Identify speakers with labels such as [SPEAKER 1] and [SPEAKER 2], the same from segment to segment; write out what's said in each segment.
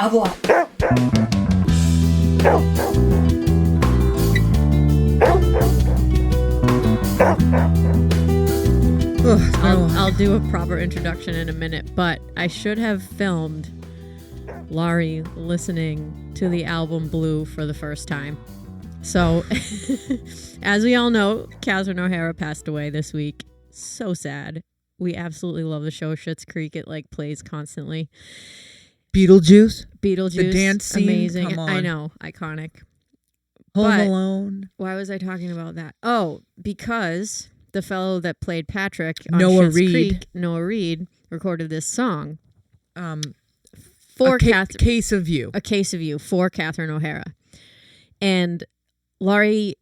[SPEAKER 1] avoir.
[SPEAKER 2] I'll do a proper introduction in a minute, but I should have filmed Lori listening to the album Blue for the first time. So, as we all know, Catherine O'Hara passed away this week. So sad. We absolutely love the show Schitt's Creek. It plays constantly.
[SPEAKER 3] Beetlejuice,
[SPEAKER 2] the
[SPEAKER 3] dance scene,
[SPEAKER 2] amazing.
[SPEAKER 3] come on.
[SPEAKER 2] I know, iconic.
[SPEAKER 3] Home Alone.
[SPEAKER 2] Why was I talking about that? Oh, because the fellow that played Patrick on
[SPEAKER 3] Noah
[SPEAKER 2] Schitt's
[SPEAKER 3] Reed.
[SPEAKER 2] Creek, Noah Reed, recorded this song.
[SPEAKER 3] A Case of You.
[SPEAKER 2] A Case of You for Catherine O'Hara. And Lori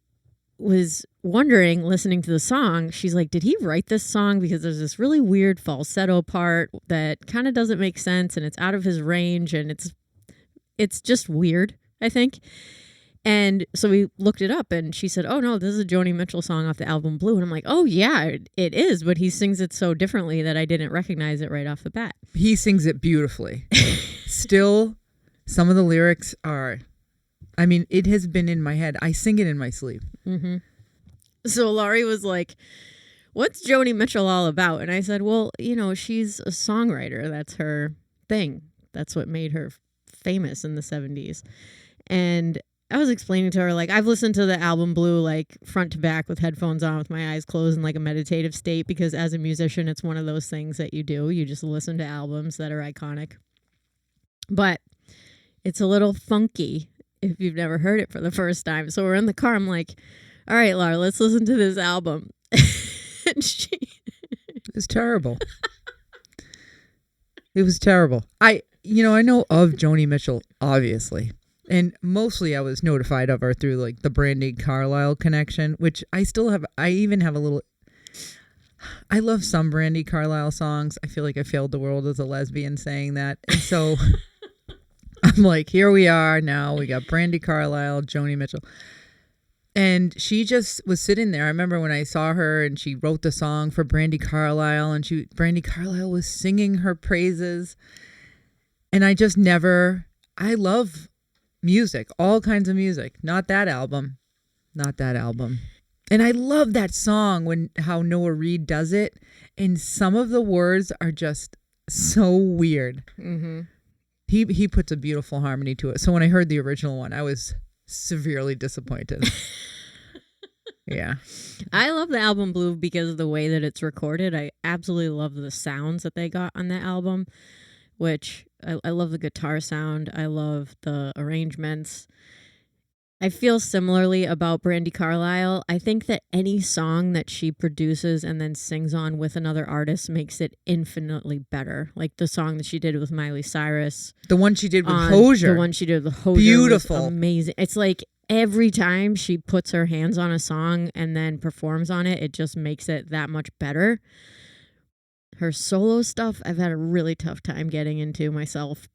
[SPEAKER 2] was wondering, listening to the song, she's like, did he write this song? Because there's this really weird falsetto part that kind of doesn't make sense, and it's out of his range, and it's just weird, I think. And so we looked it up, and she said, oh, no, this is a Joni Mitchell song off the album Blue. And I'm like, oh, yeah, it is, but he sings it so differently that I didn't recognize it right off the bat.
[SPEAKER 3] He sings it beautifully. Still, some of the lyrics are, I mean, it has been in my head. I sing it in my sleep.
[SPEAKER 2] Mm-hmm. So Lori was like, what's Joni Mitchell all about? And I said, well, she's a songwriter. That's her thing. That's what made her famous in the 70s. And I was explaining to her, I've listened to the album Blue, front to back with headphones on with my eyes closed in a meditative state, because as a musician, it's one of those things that you do. You just listen to albums that are iconic. But it's a little funky if you've never heard it for the first time. So we're in the car. I'm like, all right, Laura, let's listen to this album. And
[SPEAKER 3] it was terrible. It was terrible. I know of Joni Mitchell, obviously. And mostly I was notified of her through the Brandi Carlile connection, which I still have. I even have a little. I love some Brandi Carlile songs. I feel like I failed the world as a lesbian saying that. And so I'm like, here we are now. We got Brandi Carlile, Joni Mitchell. And she just was sitting there. I remember when I saw her and she wrote the song for Brandi Carlile, and Brandi Carlile was singing her praises. And I love music, all kinds of music. Not that album. And I love that song how Noah Reed does it. And some of the words are just so weird.
[SPEAKER 2] Mm-hmm.
[SPEAKER 3] He puts a beautiful harmony to it. So when I heard the original one, I was severely disappointed. Yeah.
[SPEAKER 2] I love the album Blue because of the way that it's recorded. I absolutely love the sounds that they got on that album, which I love the guitar sound. I love the arrangements. I feel similarly about Brandi Carlile. I think that any song that she produces and then sings on with another artist makes it infinitely better. Like the song that she did with Miley Cyrus.
[SPEAKER 3] The one she did with Hozier.
[SPEAKER 2] The one she did with Hozier.
[SPEAKER 3] Beautiful.
[SPEAKER 2] Was amazing. It's like every time she puts her hands on a song and then performs on it, it just makes it that much better. Her solo stuff, I've had a really tough time getting into myself.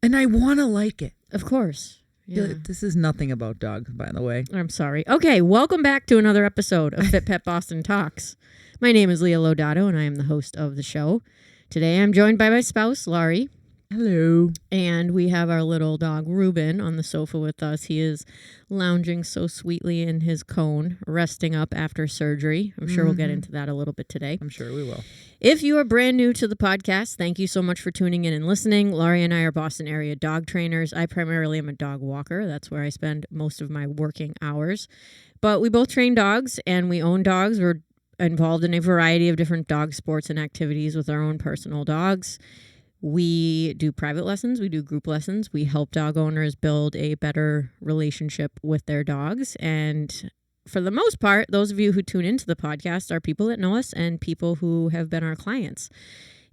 [SPEAKER 3] And I want to like it.
[SPEAKER 2] Of course. Yeah.
[SPEAKER 3] This is nothing about dogs, by the way.
[SPEAKER 2] I'm sorry. Okay, welcome back to another episode of FitPet Boston Talks. My name is Leah Lodato, and I am the host of the show. Today I'm joined by my spouse, Lori.
[SPEAKER 3] Hello.
[SPEAKER 2] And we have our little dog, Ruben, on the sofa with us. He is lounging so sweetly in his cone, resting up after surgery. I'm sure we'll get into that a little bit today.
[SPEAKER 3] I'm sure we will.
[SPEAKER 2] If you are brand new to the podcast, thank you so much for tuning in and listening. Lori and I are Boston area dog trainers. I primarily am a dog walker. That's where I spend most of my working hours. But we both train dogs and we own dogs. We're involved in a variety of different dog sports and activities with our own personal dogs. We do private lessons. We do group lessons. We help dog owners build a better relationship with their dogs. And for the most part, those of you who tune into the podcast are people that know us and people who have been our clients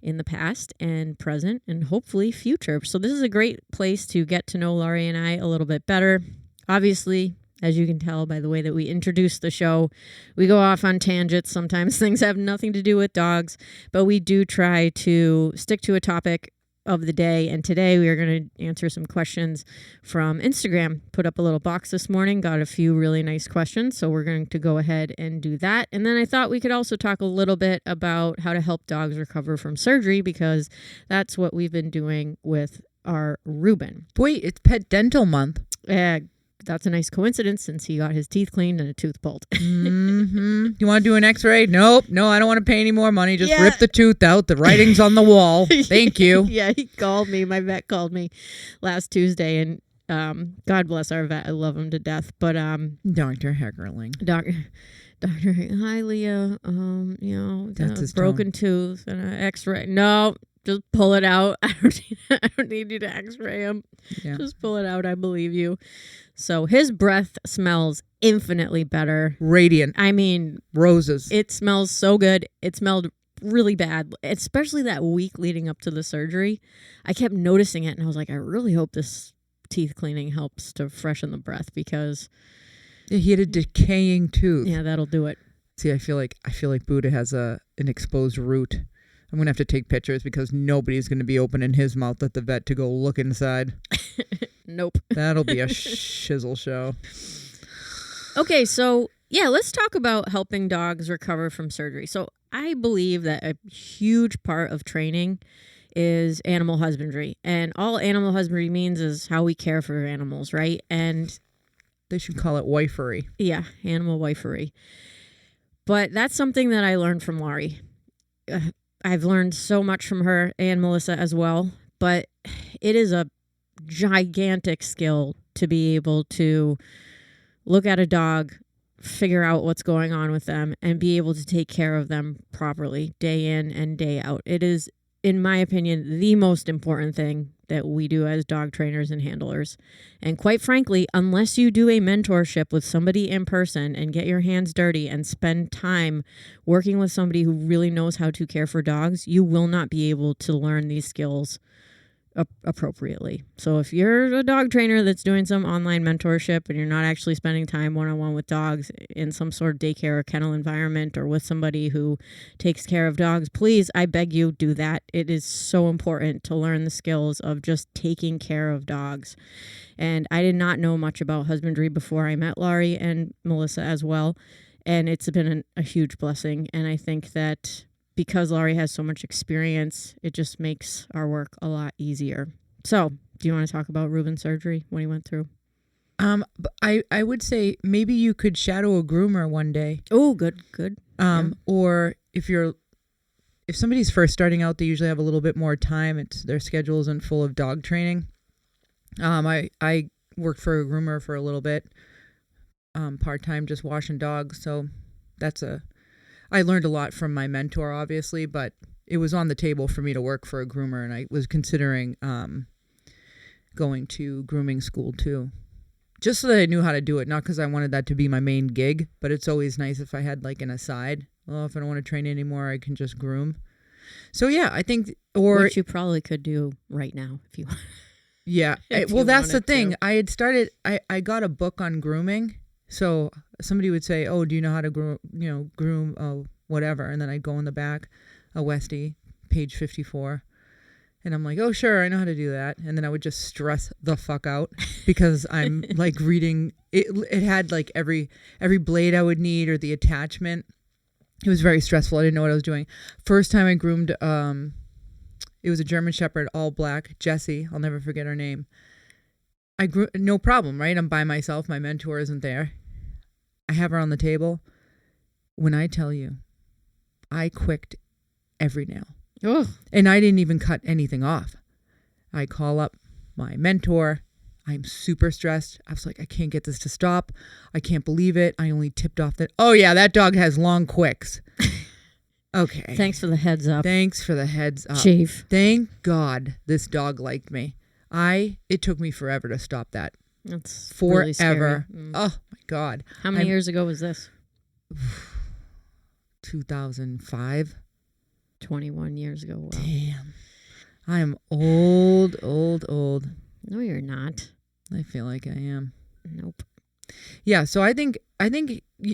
[SPEAKER 2] in the past and present and hopefully future. So this is a great place to get to know Lori and I a little bit better. Obviously, as you can tell by the way that we introduce the show, we go off on tangents. Sometimes things have nothing to do with dogs, but we do try to stick to a topic of the day. And today we are going to answer some questions from Instagram. Put up a little box this morning, got a few really nice questions. So we're going to go ahead and do that. And then I thought we could also talk a little bit about how to help dogs recover from surgery, because that's what we've been doing with are Reuben.
[SPEAKER 3] Wait, it's Pet Dental Month.
[SPEAKER 2] That's a nice coincidence since he got his teeth cleaned and a tooth pulled.
[SPEAKER 3] You want to do an x-ray? Nope. No, I don't want to pay any more money. Just
[SPEAKER 2] Yeah.
[SPEAKER 3] rip the tooth out. The writing's on the wall. Thank you.
[SPEAKER 2] Yeah, he called me. My vet called me last Tuesday, and God bless our vet. I love him to death. But
[SPEAKER 3] Dr. Heckerling.
[SPEAKER 2] Doctor, hi Leah.
[SPEAKER 3] That's his
[SPEAKER 2] broken tooth and an X-ray. No, just pull it out. I don't need you to X-ray him.
[SPEAKER 3] Yeah.
[SPEAKER 2] Just pull it out. I believe you. So his breath smells infinitely better.
[SPEAKER 3] Radiant.
[SPEAKER 2] I mean,
[SPEAKER 3] Roses.
[SPEAKER 2] it smells so good. It smelled really bad, especially that week leading up to the surgery. I kept noticing it, and I was like, I really hope this teeth cleaning helps to freshen the breath, because
[SPEAKER 3] He had a decaying tooth.
[SPEAKER 2] yeah, that'll do it.
[SPEAKER 3] See, I feel like Buddha has an exposed root. I'm gonna have to take pictures because nobody's gonna be opening his mouth at the vet to go look inside.
[SPEAKER 2] Nope.
[SPEAKER 3] That'll be a shizzle show.
[SPEAKER 2] Okay, so yeah, let's talk about helping dogs recover from surgery. So I believe that a huge part of training is animal husbandry, and all animal husbandry means is how we care for animals, right? And
[SPEAKER 3] They should call it wifery.
[SPEAKER 2] yeah, animal wifery. But that's something that I learned from Lori. I've learned so much from her and Melissa as well, but it is a gigantic skill to be able to look at a dog, figure out what's going on with them, and be able to take care of them properly day in and day out. It is, in my opinion, the most important thing that we do as dog trainers and handlers. And quite frankly, unless you do a mentorship with somebody in person and get your hands dirty and spend time working with somebody who really knows how to care for dogs, you will not be able to learn these skills appropriately. So if you're a dog trainer that's doing some online mentorship and you're not actually spending time one-on-one with dogs in some sort of daycare or kennel environment, or with somebody who takes care of dogs, please, I beg you, do that. It is so important to learn the skills of just taking care of dogs. And I did not know much about husbandry before I met Lori and Melissa as well. And it's been a huge blessing. And I think that because Lori has so much experience, it just makes our work a lot easier. So, do you want to talk about Reuben's surgery, what he went through?
[SPEAKER 3] But I would say maybe you could shadow a groomer one day.
[SPEAKER 2] Oh, good. Yeah.
[SPEAKER 3] Or if somebody's first starting out, they usually have a little bit more time. Their schedule isn't full of dog training. I worked for a groomer for a little bit, part-time, just washing dogs. So I learned a lot from my mentor, obviously, but it was on the table for me to work for a groomer, and I was considering going to grooming school too, just so that I knew how to do it. Not because I wanted that to be my main gig, but it's always nice if I had like an aside. Well, if I don't want to train anymore, I can just groom. So yeah, I think,
[SPEAKER 2] which you probably could do right now if you want.
[SPEAKER 3] Yeah. Well, that's the thing. I had started, I got a book on grooming. So somebody would say, oh, do you know how to groom, whatever. And then I'd go in the back, a Westie, page 54. And I'm like, oh, sure, I know how to do that. And then I would just stress the fuck out because I'm like reading. It had like every blade I would need or the attachment. It was very stressful. I didn't know what I was doing. First time I groomed, it was a German Shepherd, all black, Jessie. I'll never forget her name. I grew, no problem, right? I'm by myself. My mentor isn't there. I have her on the table. When I tell you, I quicked every nail.
[SPEAKER 2] Oh.
[SPEAKER 3] And I didn't even cut anything off. I call up my mentor. I'm super stressed. I was like, I can't get this to stop. I can't believe it. I only tipped off that. Oh, yeah, that dog has long quicks. Okay.
[SPEAKER 2] Thanks for the heads up.
[SPEAKER 3] Thanks for the heads up.
[SPEAKER 2] Chief.
[SPEAKER 3] Thank God this dog liked me. It took me forever to stop that.
[SPEAKER 2] That's
[SPEAKER 3] forever.
[SPEAKER 2] Really scary.
[SPEAKER 3] Oh, my God.
[SPEAKER 2] How many years ago was this?
[SPEAKER 3] 2005.
[SPEAKER 2] 21 years ago. Wow.
[SPEAKER 3] Damn. I am old.
[SPEAKER 2] No, you're not.
[SPEAKER 3] I feel like I am.
[SPEAKER 2] Nope.
[SPEAKER 3] Yeah, so I think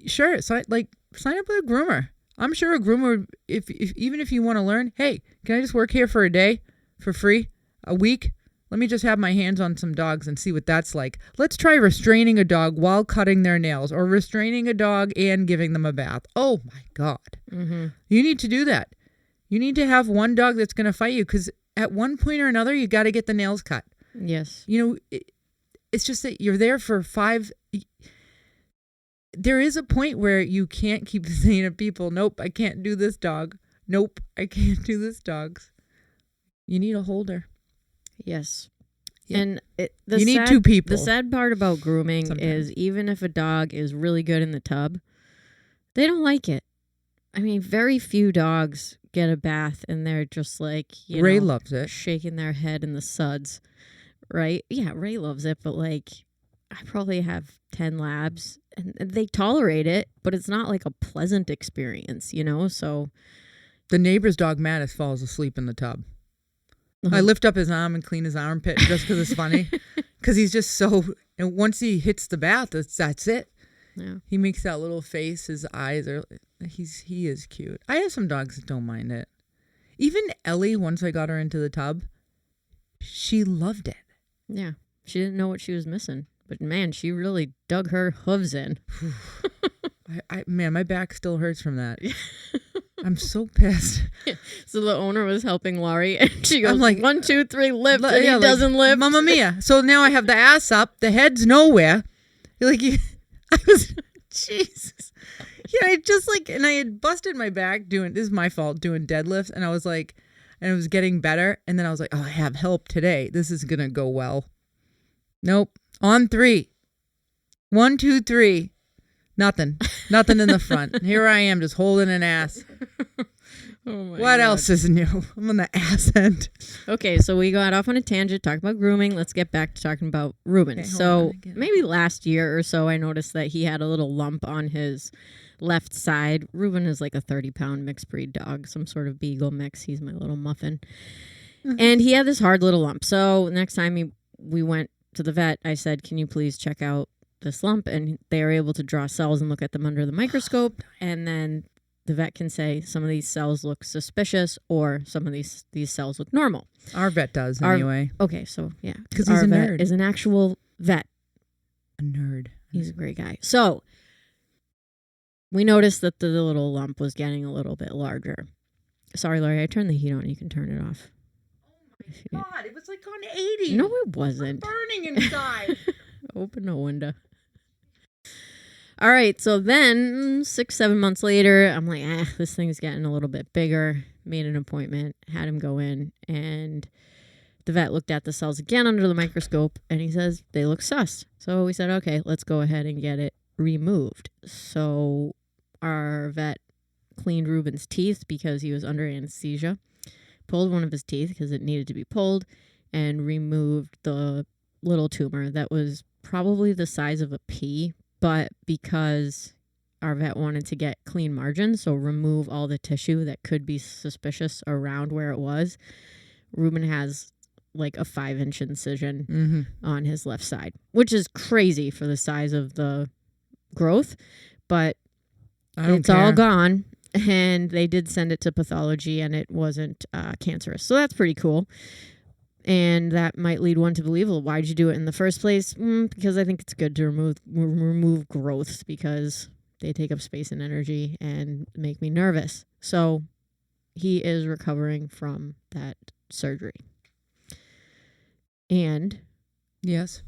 [SPEAKER 3] sure, sign up with a groomer. I'm sure a groomer, if even if you want to learn, hey, can I just work here for a day for free, a week? Let me just have my hands on some dogs and see what that's like. Let's try restraining a dog while cutting their nails, or restraining a dog and giving them a bath. Oh my God. Mm-hmm. You need to do that. You need to have one dog that's going to fight you, because at one point or another, you got to get the nails cut.
[SPEAKER 2] Yes.
[SPEAKER 3] You know, it's just that you're there for 5. There is a point where you can't keep saying to people, nope, I can't do this dog. Nope, I can't do this dog. You need a holder.
[SPEAKER 2] Yes.
[SPEAKER 3] Yeah.
[SPEAKER 2] And
[SPEAKER 3] you need 2 people.
[SPEAKER 2] The sad part about grooming
[SPEAKER 3] Sometimes.
[SPEAKER 2] is even if a dog is really good in the tub, they don't like it. I mean, very few dogs get a bath and they're just like,
[SPEAKER 3] Ray loves it.
[SPEAKER 2] shaking their head in the suds, right? Yeah, Ray loves it, but like I probably have 10 labs and they tolerate it, but it's not like a pleasant experience, so.
[SPEAKER 3] The neighbor's dog, Mattis, falls asleep in the tub. I lift up his arm and clean his armpit just because it's funny. Because he's just so... And once he hits the bath, that's it.
[SPEAKER 2] Yeah.
[SPEAKER 3] He makes that little face. His eyes are... He is cute. I have some dogs that don't mind it. Even Ellie, once I got her into the tub, she loved it.
[SPEAKER 2] Yeah. She didn't know what she was missing. But man, she really dug her hooves in.
[SPEAKER 3] Man, my back still hurts from that. I'm so pissed.
[SPEAKER 2] So the owner was helping Lori, and she goes,
[SPEAKER 3] I'm like,
[SPEAKER 2] 1, 2, 3, lift, and he doesn't lift.
[SPEAKER 3] Mamma mia. So now I have the ass up, the head's nowhere. I was, Jesus. Yeah, and I had busted my back this is my fault, doing deadlifts, and I was like, and it was getting better, and then I was like, oh, I have help today. This is going to go well. Nope. On 3. 1, 2, 3. Nothing in the front. Here I am just holding an ass. What
[SPEAKER 2] God.
[SPEAKER 3] else is new? I'm on the ass end.
[SPEAKER 2] Okay, so we got off on a tangent talking about grooming. Let's get back to talking about Ruben.
[SPEAKER 3] Okay,
[SPEAKER 2] so maybe last year or so, I noticed that he had a little lump on his left side. Ruben is like a 30-pound mixed breed dog, some sort of beagle mix. He's my little muffin. And he had this hard little lump. So next time we went to the vet, I said, can you please check out this lump? And they are able to draw cells and look at them under the microscope. And then the vet can say some of these cells look suspicious or some of these cells look normal.
[SPEAKER 3] Our vet does anyway.
[SPEAKER 2] Okay, so yeah.
[SPEAKER 3] Because he's a
[SPEAKER 2] vet
[SPEAKER 3] nerd.
[SPEAKER 2] Is an actual vet.
[SPEAKER 3] A nerd.
[SPEAKER 2] He's a great guy. So we noticed that the little lump was getting a little bit larger. Sorry, Lori, I turned the heat on. You can turn it off.
[SPEAKER 3] Oh my God, it was like on 80.
[SPEAKER 2] No, it wasn't.
[SPEAKER 3] I'm burning inside.
[SPEAKER 2] Open the window. All right, so then 6-7 months later, I'm like, this thing's getting a little bit bigger. Made an appointment, had him go in, and the vet looked at the cells again under the microscope, and he says they look sus. So we said, okay, let's go ahead and get it removed. So our vet cleaned Ruben's teeth because he was under anesthesia, pulled one of his teeth because it needed to be pulled, and removed the little tumor that was probably the size of a pea. But because our vet wanted to get clean margins, so remove all the tissue that could be suspicious around where it was, Ruben has like a 5-inch incision on his left side, which is crazy for the size of the growth. But it's all gone. And they did send it to pathology, and it wasn't cancerous. So that's pretty cool. And that might lead one to believe, well, why'd you do it in the first place? Because I think it's good to remove growths because they take up space and energy and make me nervous. So he is recovering from that surgery. And
[SPEAKER 3] yes.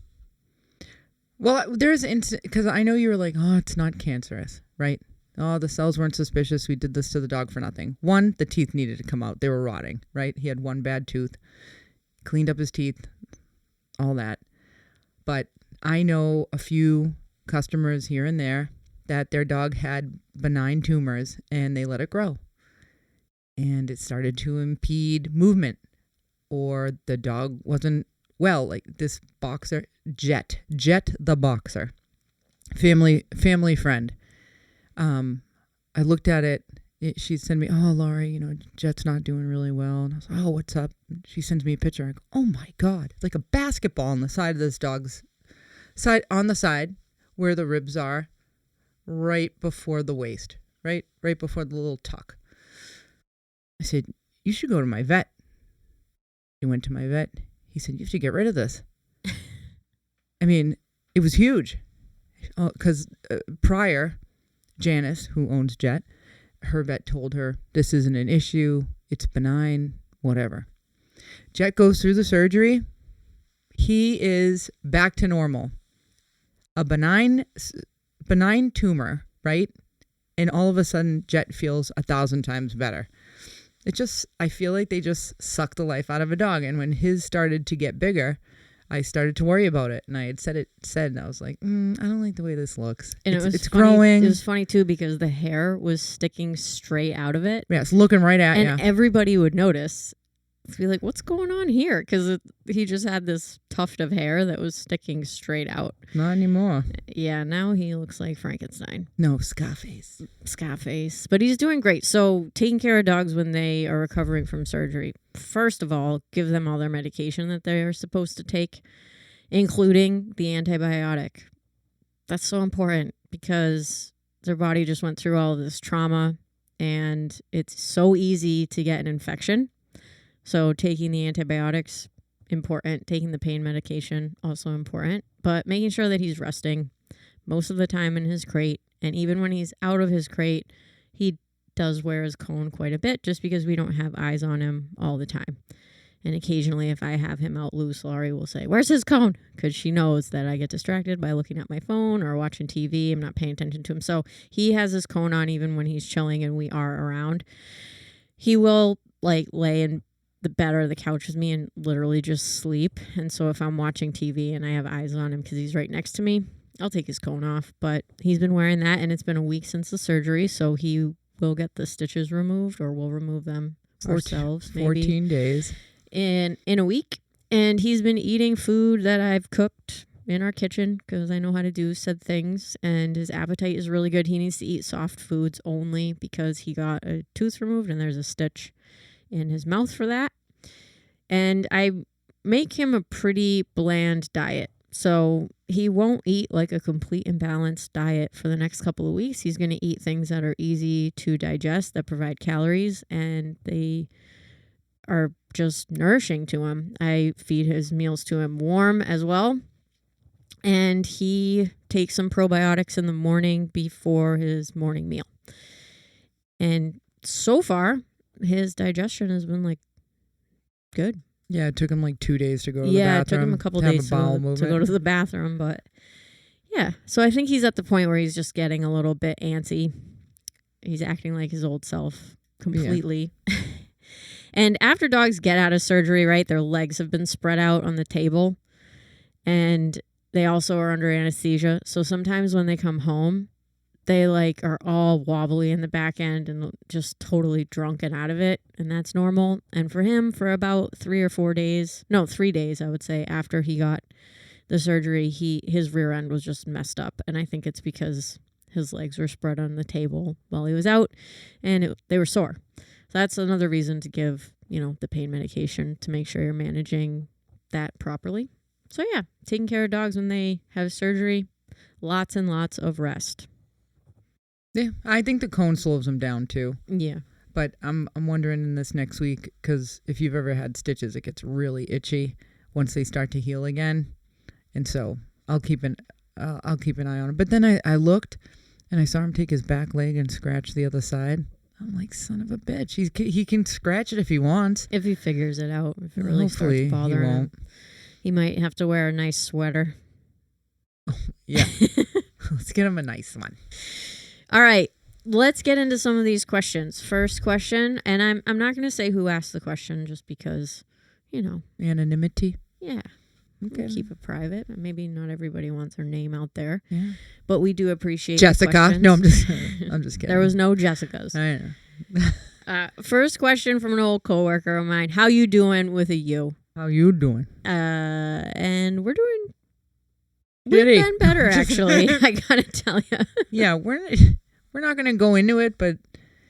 [SPEAKER 3] Well, there's because I know you were like, oh, it's not cancerous, right? Oh, the cells weren't suspicious. We did this to the dog for nothing. 1, the teeth needed to come out. They were rotting, right? He had 1 bad tooth. Cleaned up his teeth, all that. But I know a few customers here and there that their dog had benign tumors and they let it grow. And it started to impede movement. Or the dog wasn't well, like this boxer, Jet the boxer, family friend. I looked at it. She sent me, oh, Lori, Jet's not doing really well. And I was like, oh, what's up? She sends me a picture. I go, oh, my God. It's like a basketball on the side of this dog's side, on the side where the ribs are, right before the waist, right before the little tuck. I said, you should go to my vet. He went to my vet. He said, you should get rid of this. I mean, it was huge. Because prior, Janice, who owns Jet, her vet told her, this isn't an issue, it's benign, whatever. Jet goes through the surgery. He is back to normal. A benign tumor, right? And all of a sudden, Jet feels 1,000 times better. I feel like they just suck the life out of a dog. And when his started to get bigger, I started to worry about it. And I had said, and I was like, I don't like the way this looks.
[SPEAKER 2] And
[SPEAKER 3] it's growing.
[SPEAKER 2] It was funny, too, because the hair was sticking straight out of it.
[SPEAKER 3] Yeah, it's looking right at you.
[SPEAKER 2] And everybody would notice. Be like, what's going on here? Because he just had this tuft of hair that was sticking straight out.
[SPEAKER 3] Not anymore.
[SPEAKER 2] Yeah, now he looks like Frankenstein.
[SPEAKER 3] No, Scarface.
[SPEAKER 2] But he's doing great. So taking care of dogs when they are recovering from surgery. First of all, give them all their medication that they are supposed to take, including the antibiotic. That's so important because their body just went through all of this trauma and it's so easy to get an infection. So taking the antibiotics, important. Taking the pain medication, also important. But making sure that he's resting most of the time in his crate. And even when he's out of his crate, he does wear his cone quite a bit just because we don't have eyes on him all the time. And occasionally if I have him out loose, Lori will say, where's his cone? Because she knows that I get distracted by looking at my phone or watching TV. I'm not paying attention to him. So he has his cone on even when he's chilling and we are around. He will lay in the bed or the couch with me and literally just sleep. And so if I'm watching TV and I have eyes on him because he's right next to me, I'll take his cone off. But he's been wearing that and it's been a week since the surgery. So he will get the stitches removed or we'll remove them ourselves.
[SPEAKER 3] 14 days.
[SPEAKER 2] In a week. And he's been eating food that I've cooked in our kitchen because I know how to do said things. And his appetite is really good. He needs to eat soft foods only because he got a tooth removed and there's a stitch in his mouth for that. And I make him a pretty bland diet. So he won't eat like a complete imbalanced diet for the next couple of weeks. He's going to eat things that are easy to digest, that provide calories, and they are just nourishing to him. I feed his meals to him warm as well. And he takes some probiotics in the morning before his morning meal. And so far, his digestion has been good.
[SPEAKER 3] Yeah, it took him 2 days to go to the bathroom.
[SPEAKER 2] Yeah, it took him a couple days to go to the bathroom. But yeah, so I think he's at the point where he's just getting a little bit antsy. He's acting like his old self completely. Yeah. And after dogs get out of surgery, right, their legs have been spread out on the table. And they also are under anesthesia. So sometimes when they come home, they are all wobbly in the back end and just totally drunken out of it. And that's normal. And for him, for about 3 days, I would say, after he got the surgery, his rear end was just messed up. And I think it's because his legs were spread on the table while he was out and they were sore. So that's another reason to give, the pain medication to make sure you're managing that properly. So yeah, taking care of dogs when they have surgery, lots and lots of rest.
[SPEAKER 3] Yeah, I think the cone slows them down too.
[SPEAKER 2] Yeah.
[SPEAKER 3] But I'm wondering in this next week, because if you've ever had stitches, it gets really itchy once they start to heal again. And so I'll keep an eye on it. But then I looked and I saw him take his back leg and scratch the other side. I'm like, son of a bitch. He can scratch it if he wants.
[SPEAKER 2] If he figures it out. If it really starts bothering him. He might have to wear a nice sweater.
[SPEAKER 3] Yeah. Let's get him a nice one.
[SPEAKER 2] All right, let's get into some of these questions. First question, and I'm not going to say who asked the question just because,
[SPEAKER 3] Anonymity?
[SPEAKER 2] Yeah. Okay. We'll keep it private. Maybe not everybody wants their name out there.
[SPEAKER 3] Yeah.
[SPEAKER 2] But we do appreciate
[SPEAKER 3] Jessica. No, I'm just kidding.
[SPEAKER 2] There was no Jessicas.
[SPEAKER 3] I
[SPEAKER 2] know. First question from an old coworker of mine. How you doing with a U?
[SPEAKER 3] How you doing?
[SPEAKER 2] And we've been better, actually. I gotta tell you.
[SPEAKER 3] Yeah, we're not gonna go into it, but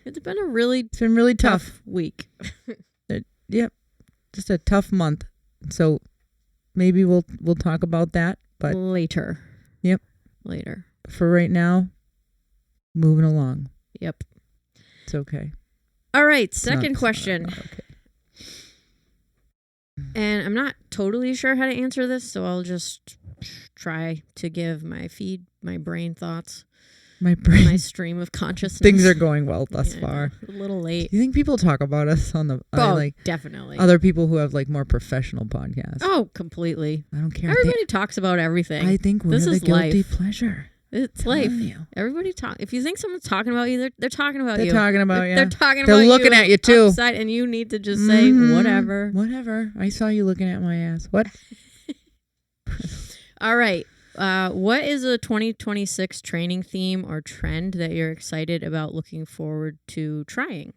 [SPEAKER 2] it's been really
[SPEAKER 3] tough
[SPEAKER 2] week.
[SPEAKER 3] Yep, just a tough month. So maybe we'll talk about that, but
[SPEAKER 2] later.
[SPEAKER 3] Yep,
[SPEAKER 2] later.
[SPEAKER 3] For right now, moving along.
[SPEAKER 2] Yep,
[SPEAKER 3] it's okay.
[SPEAKER 2] All right, second question.
[SPEAKER 3] Okay.
[SPEAKER 2] And I'm not totally sure how to answer this, so I'll just try to give my brain thoughts.
[SPEAKER 3] My brain.
[SPEAKER 2] my stream of consciousness.
[SPEAKER 3] Things are going well thus
[SPEAKER 2] Yeah,
[SPEAKER 3] far.
[SPEAKER 2] a little late.
[SPEAKER 3] Do you think people talk about us on the
[SPEAKER 2] Definitely.
[SPEAKER 3] other people who have like more professional podcasts?
[SPEAKER 2] Oh, completely.
[SPEAKER 3] I don't care.
[SPEAKER 2] Everybody talks about everything.
[SPEAKER 3] I think we're
[SPEAKER 2] This
[SPEAKER 3] the
[SPEAKER 2] is
[SPEAKER 3] guilty
[SPEAKER 2] life.
[SPEAKER 3] pleasure.
[SPEAKER 2] It's
[SPEAKER 3] Telling
[SPEAKER 2] life.
[SPEAKER 3] you.
[SPEAKER 2] Everybody talk. If you think someone's talking about you, they're talking about you.
[SPEAKER 3] They're talking about you.
[SPEAKER 2] They're talking about you.
[SPEAKER 3] They're looking at you too.
[SPEAKER 2] Upside, and you need to just say whatever.
[SPEAKER 3] Whatever. I saw you looking at my ass. What?
[SPEAKER 2] All right. What is a 2026 training theme or trend that you're excited about looking forward to trying?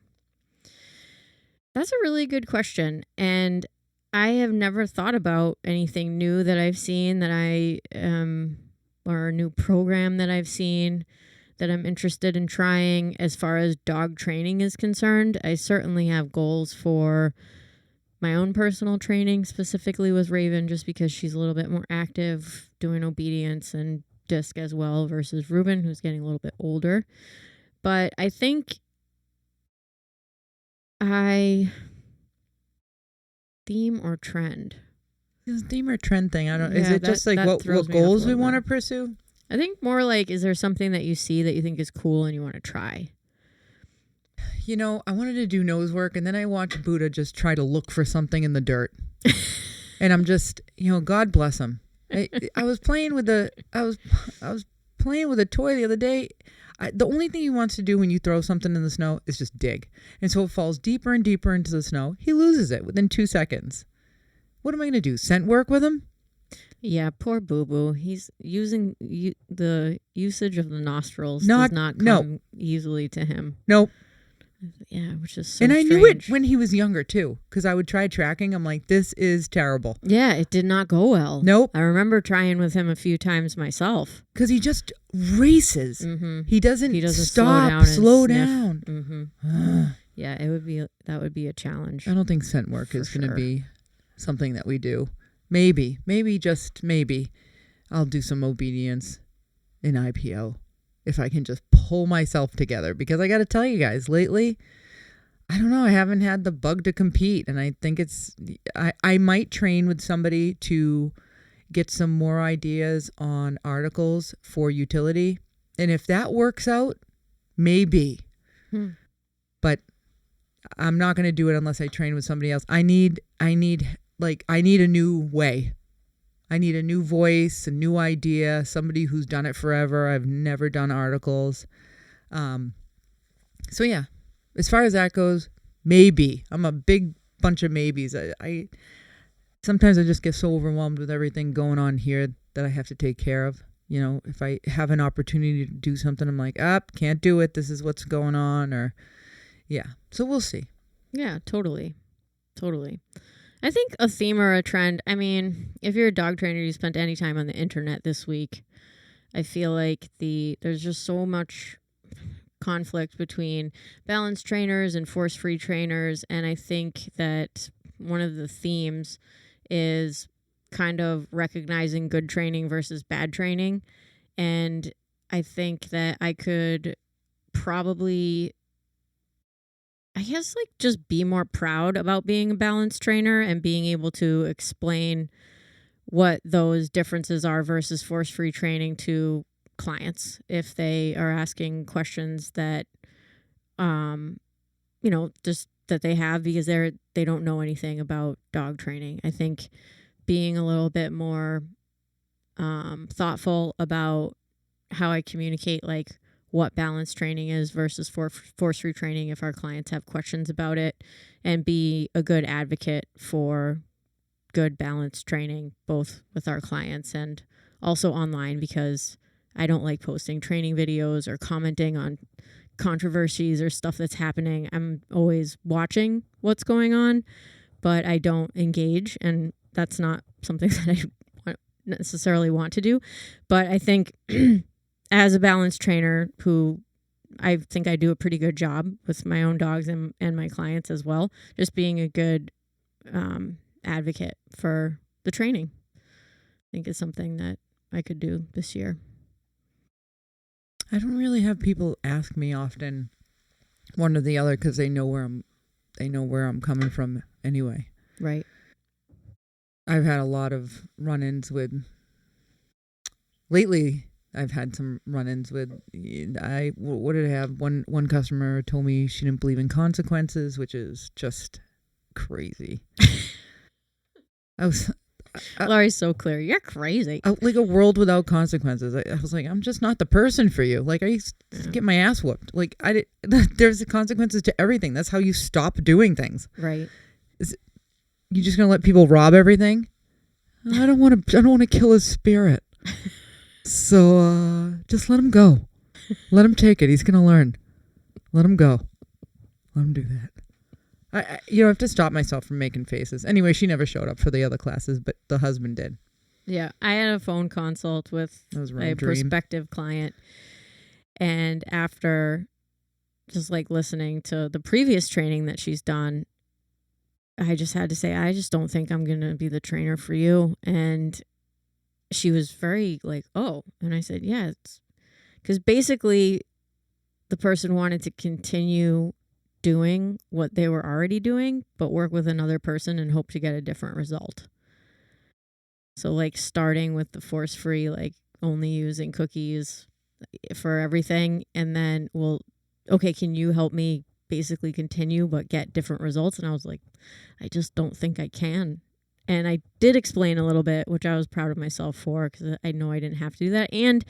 [SPEAKER 2] That's a really good question. And I have never thought about anything new that I've seen that or a new program that I've seen that I'm interested in trying as far as dog training is concerned. I certainly have goals for my own personal training, specifically with Raven, just because she's a little bit more active doing obedience and disc as well versus Ruben, who's getting a little bit older. But I think theme or trend?
[SPEAKER 3] Is theme or trend thing? I don't.
[SPEAKER 2] Yeah,
[SPEAKER 3] is it just like what goals we want to pursue?
[SPEAKER 2] I think more like, is there something that you see that you think is cool and you want to try?
[SPEAKER 3] You know, I wanted to do nose work, and then I watched Buddha just try to look for something in the dirt, and I'm just, God bless him. I was playing with I was playing with a toy the other day. The only thing he wants to do when you throw something in the snow is just dig, and so it falls deeper and deeper into the snow. He loses it within 2 seconds. What am I going to do? Scent work with him?
[SPEAKER 2] Yeah, poor Boo Boo. He's using the usage of the nostrils does not come easily to him.
[SPEAKER 3] Nope.
[SPEAKER 2] Yeah, which is so
[SPEAKER 3] And I
[SPEAKER 2] strange.
[SPEAKER 3] knew it when he was younger too, because I would try tracking. I'm like, this is terrible.
[SPEAKER 2] Yeah, it did not go well.
[SPEAKER 3] Nope.
[SPEAKER 2] I remember trying with him a few times myself.
[SPEAKER 3] Because he just races.
[SPEAKER 2] Mm-hmm.
[SPEAKER 3] He doesn't
[SPEAKER 2] stop,
[SPEAKER 3] slow down.
[SPEAKER 2] Mm-hmm. Yeah, that would be a challenge.
[SPEAKER 3] I don't think scent work is going to be something that we do. Maybe just maybe I'll do some obedience in IPO if I can just pull myself together, because I got to tell you guys, lately, I don't know, I haven't had the bug to compete, and I think I might train with somebody to get some more ideas on articles for utility, and if that works out, maybe. But I'm not going to do it unless I train with somebody else. I need a new way. I need a new voice, a new idea, somebody who's done it forever. I've never done articles. So yeah, as far as that goes, maybe. I'm a big bunch of maybes. I sometimes I just get so overwhelmed with everything going on here that I have to take care of. If I have an opportunity to do something, I'm like, can't do it. This is what's going on. Or yeah. So we'll see.
[SPEAKER 2] Yeah, totally. I think a theme or a trend, I mean, if you're a dog trainer, you spent any time on the internet this week, I feel like there's just so much conflict between balanced trainers and force-free trainers, and I think that one of the themes is kind of recognizing good training versus bad training, and I think that I could probably, I guess, just be more proud about being a balanced trainer and being able to explain what those differences are versus force-free training to clients if they are asking questions that, just that they have because they don't know anything about dog training. I think being a little bit more thoughtful about how I communicate, what balance training is versus force-free training if our clients have questions about it, and be a good advocate for good balanced training, both with our clients and also online, because I don't like posting training videos or commenting on controversies or stuff that's happening. I'm always watching what's going on, but I don't engage, and that's not something that I necessarily want to do. But I think as a balanced trainer, who I think I do a pretty good job with my own dogs and my clients as well, just being a good advocate for the training, I think is something that I could do this year.
[SPEAKER 3] I don't really have people ask me often one or the other, because they know where I'm coming from anyway.
[SPEAKER 2] Right.
[SPEAKER 3] I've had a lot of run-ins with lately. I've had some run-ins with. What did I have? One customer told me she didn't believe in consequences, which is just crazy. I was.
[SPEAKER 2] Lori's so clear. You're crazy.
[SPEAKER 3] Like a world without consequences. I was like, I'm just not the person for you. Like, I used to get my ass whooped. Like, there's consequences to everything. That's how you stop doing things.
[SPEAKER 2] Right.
[SPEAKER 3] You just gonna let people rob everything? I don't want to kill his spirit. So just let him go. Let him take it. He's gonna learn. Let him go. Let him do that. I have to stop myself from making faces. Anyway, she never showed up for the other classes, but the husband did.
[SPEAKER 2] Yeah, I had a phone consult with a prospective client, and after just like listening to the previous training that she's done, I just had to say, I just don't think I'm going to be the trainer for you. And she was very like, oh, and I said, yeah, it's because basically the person wanted to continue doing what they were already doing, but work with another person and hope to get a different result. So like starting with the force-free, like only using cookies for everything. And then, well, okay, can you help me basically continue but get different results? And I was like, I just don't think I can. And I did explain a little bit, which I was proud of myself for, because I know I didn't have to do that. And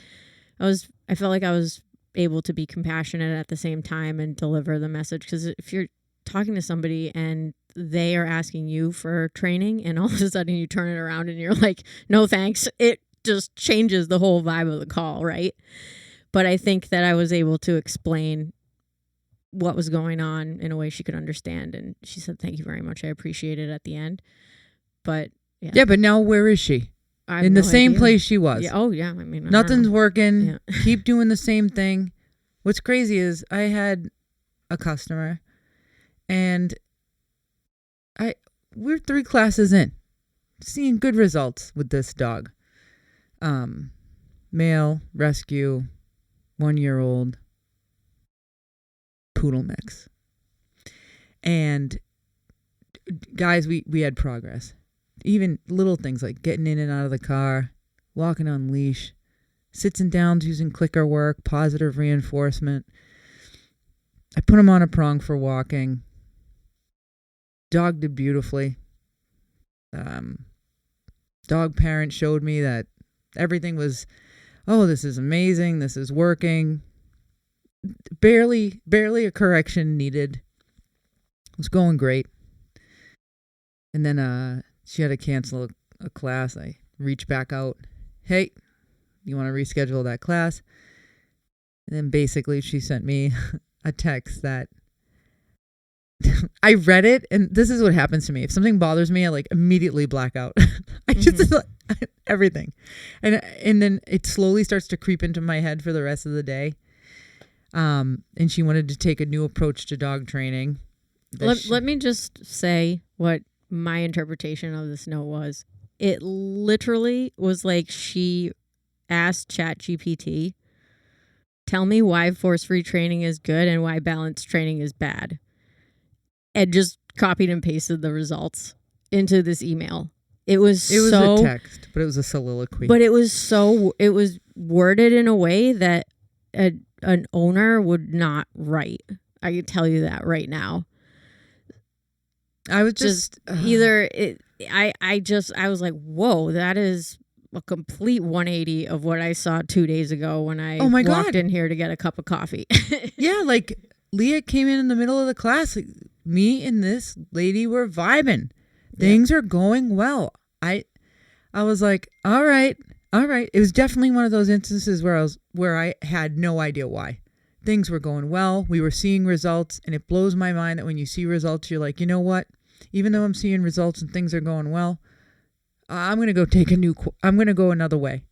[SPEAKER 2] I felt like I was able to be compassionate at the same time and deliver the message. Because if you're talking to somebody and they are asking you for training and all of a sudden you turn it around and you're like, no thanks, it just changes the whole vibe of the call, right? But I think that I was able to explain what was going on in a way she could understand. And she said, thank you very much. I appreciate it at the end. But yeah.
[SPEAKER 3] Yeah, but now where is she? In the same place she was.
[SPEAKER 2] Yeah. Oh, yeah. I mean,
[SPEAKER 3] nothing's working. Yeah. Keep doing the same thing. What's crazy is I had a customer and we're 3 classes in, seeing good results with this dog. Male, rescue, 1-year-old, poodle mix. And guys, we had progress. Even little things like getting in and out of the car, walking on leash, sits and downs using clicker work, positive reinforcement. I put him on a prong for walking. Dog did beautifully. Dog parent showed me that everything was, oh, this is amazing. This is working. Barely a correction needed. It was going great. And then she had to cancel a class. I reached back out. Hey, you want to reschedule that class? And then basically she sent me a text that I read it, and this is what happens to me. If something bothers me, I like immediately black out. I just everything. And then it slowly starts to creep into my head for the rest of the day. And she wanted to take a new approach to dog training.
[SPEAKER 2] Let me just say what my interpretation of this note was. It literally was like she asked ChatGPT, tell me why force-free training is good and why balanced training is bad. And just copied and pasted the results into this email. It was
[SPEAKER 3] a text, but it was a soliloquy.
[SPEAKER 2] But it was worded in a way that an owner would not write. I can tell you that right now.
[SPEAKER 3] I was just
[SPEAKER 2] I was like, whoa, that is a complete 180 of what I saw 2 days ago when I walked in here to get a cup of coffee.
[SPEAKER 3] Yeah, like Leah came in the middle of the class. Like, me and this lady were vibing. Things are going well. I was like, all right. It was definitely one of those instances where I had no idea why. Things were going well. We were seeing results, and it blows my mind that when you see results, you're like, you know what? Even though I'm seeing results and things are going well, I'm going to go I'm going to go another way.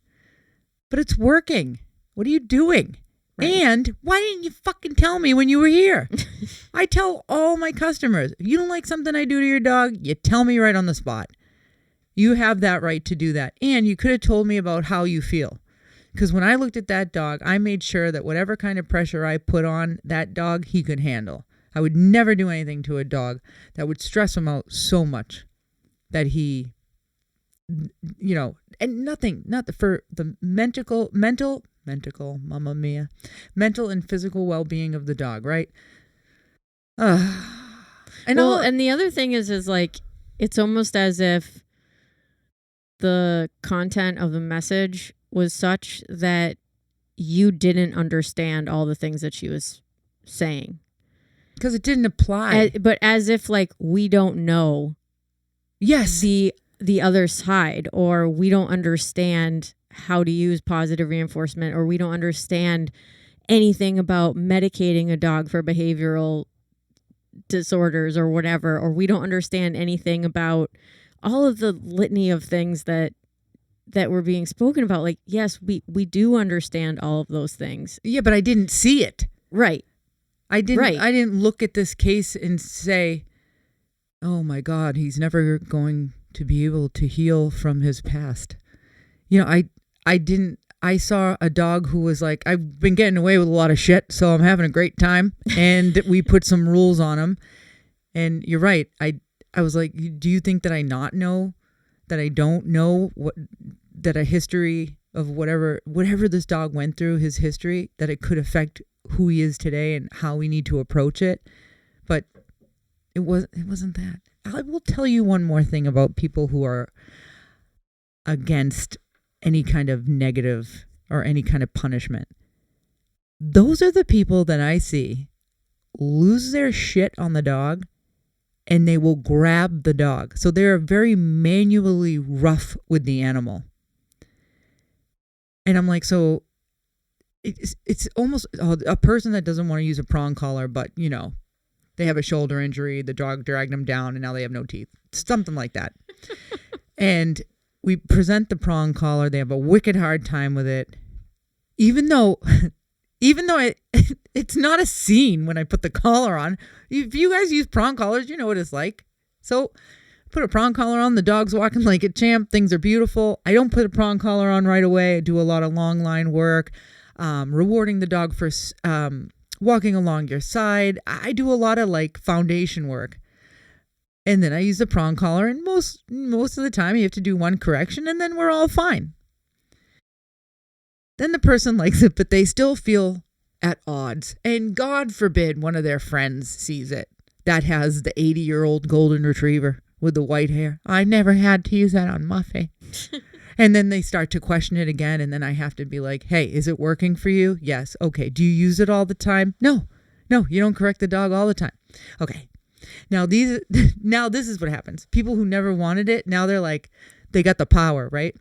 [SPEAKER 3] But it's working. What are you doing? Right. And why didn't you fucking tell me when you were here? I tell all my customers, if you don't like something I do to your dog, you tell me right on the spot. You have that right to do that. And you could have told me about how you feel. Because when I looked at that dog, I made sure that whatever kind of pressure I put on that dog, he could handle. I would never do anything to a dog that would stress him out so much that he, and nothing, not for the mental, Mamma mia. Mental and physical well-being of the dog, right?
[SPEAKER 2] And the other thing is like, it's almost as if the content of the message was such that you didn't understand all the things that she was saying.
[SPEAKER 3] Because it didn't apply.
[SPEAKER 2] But as if like we don't know the other side, or we don't understand how to use positive reinforcement, or we don't understand anything about medicating a dog for behavioral disorders or whatever, or we don't understand anything about all of the litany of things that were being spoken about. Like, yes, we do understand all of those things.
[SPEAKER 3] Yeah, but I didn't see it.
[SPEAKER 2] Right.
[SPEAKER 3] I didn't look at this case and say, oh my God, he's never going to be able to heal from his past. You know, I saw a dog who was like, I've been getting away with a lot of shit, so I'm having a great time. And we put some rules on him. And you're right. I was like, do you think that I not know, that I don't know that a history of whatever this dog went through, his history, that it could affect who he is today and how we need to approach it? But it wasn't that. I will tell you one more thing about people who are against any kind of negative or any kind of punishment. Those are the people that I see lose their shit on the dog and they will grab the dog. So they're very manually rough with the animal. And I'm like, so it's almost a person that doesn't want to use a prong collar, but you know, they have a shoulder injury, the dog dragged them down and now they have no teeth. Something like that. And we present the prong collar. They have a wicked hard time with it. Even though it's not a scene when I put the collar on. If you guys use prong collars, you know what it's like. So put a prong collar on. The dog's walking like a champ. Things are beautiful. I don't put a prong collar on right away. I do a lot of long line work, rewarding the dog for walking along your side. I do a lot of like foundation work. And then I use the prong collar, and most of the time you have to do one correction and then we're all fine. Then the person likes it, but they still feel at odds. And God forbid one of their friends sees it. That has the 80-year-old golden retriever with the white hair. I never had to use that on Muffy. And then they start to question it again. And then I have to be like, hey, is it working for you? Yes. Okay. Do you use it all the time? No, you don't correct the dog all the time. Okay. Now this is what happens. People who never wanted it, now they're like, they got the power, right?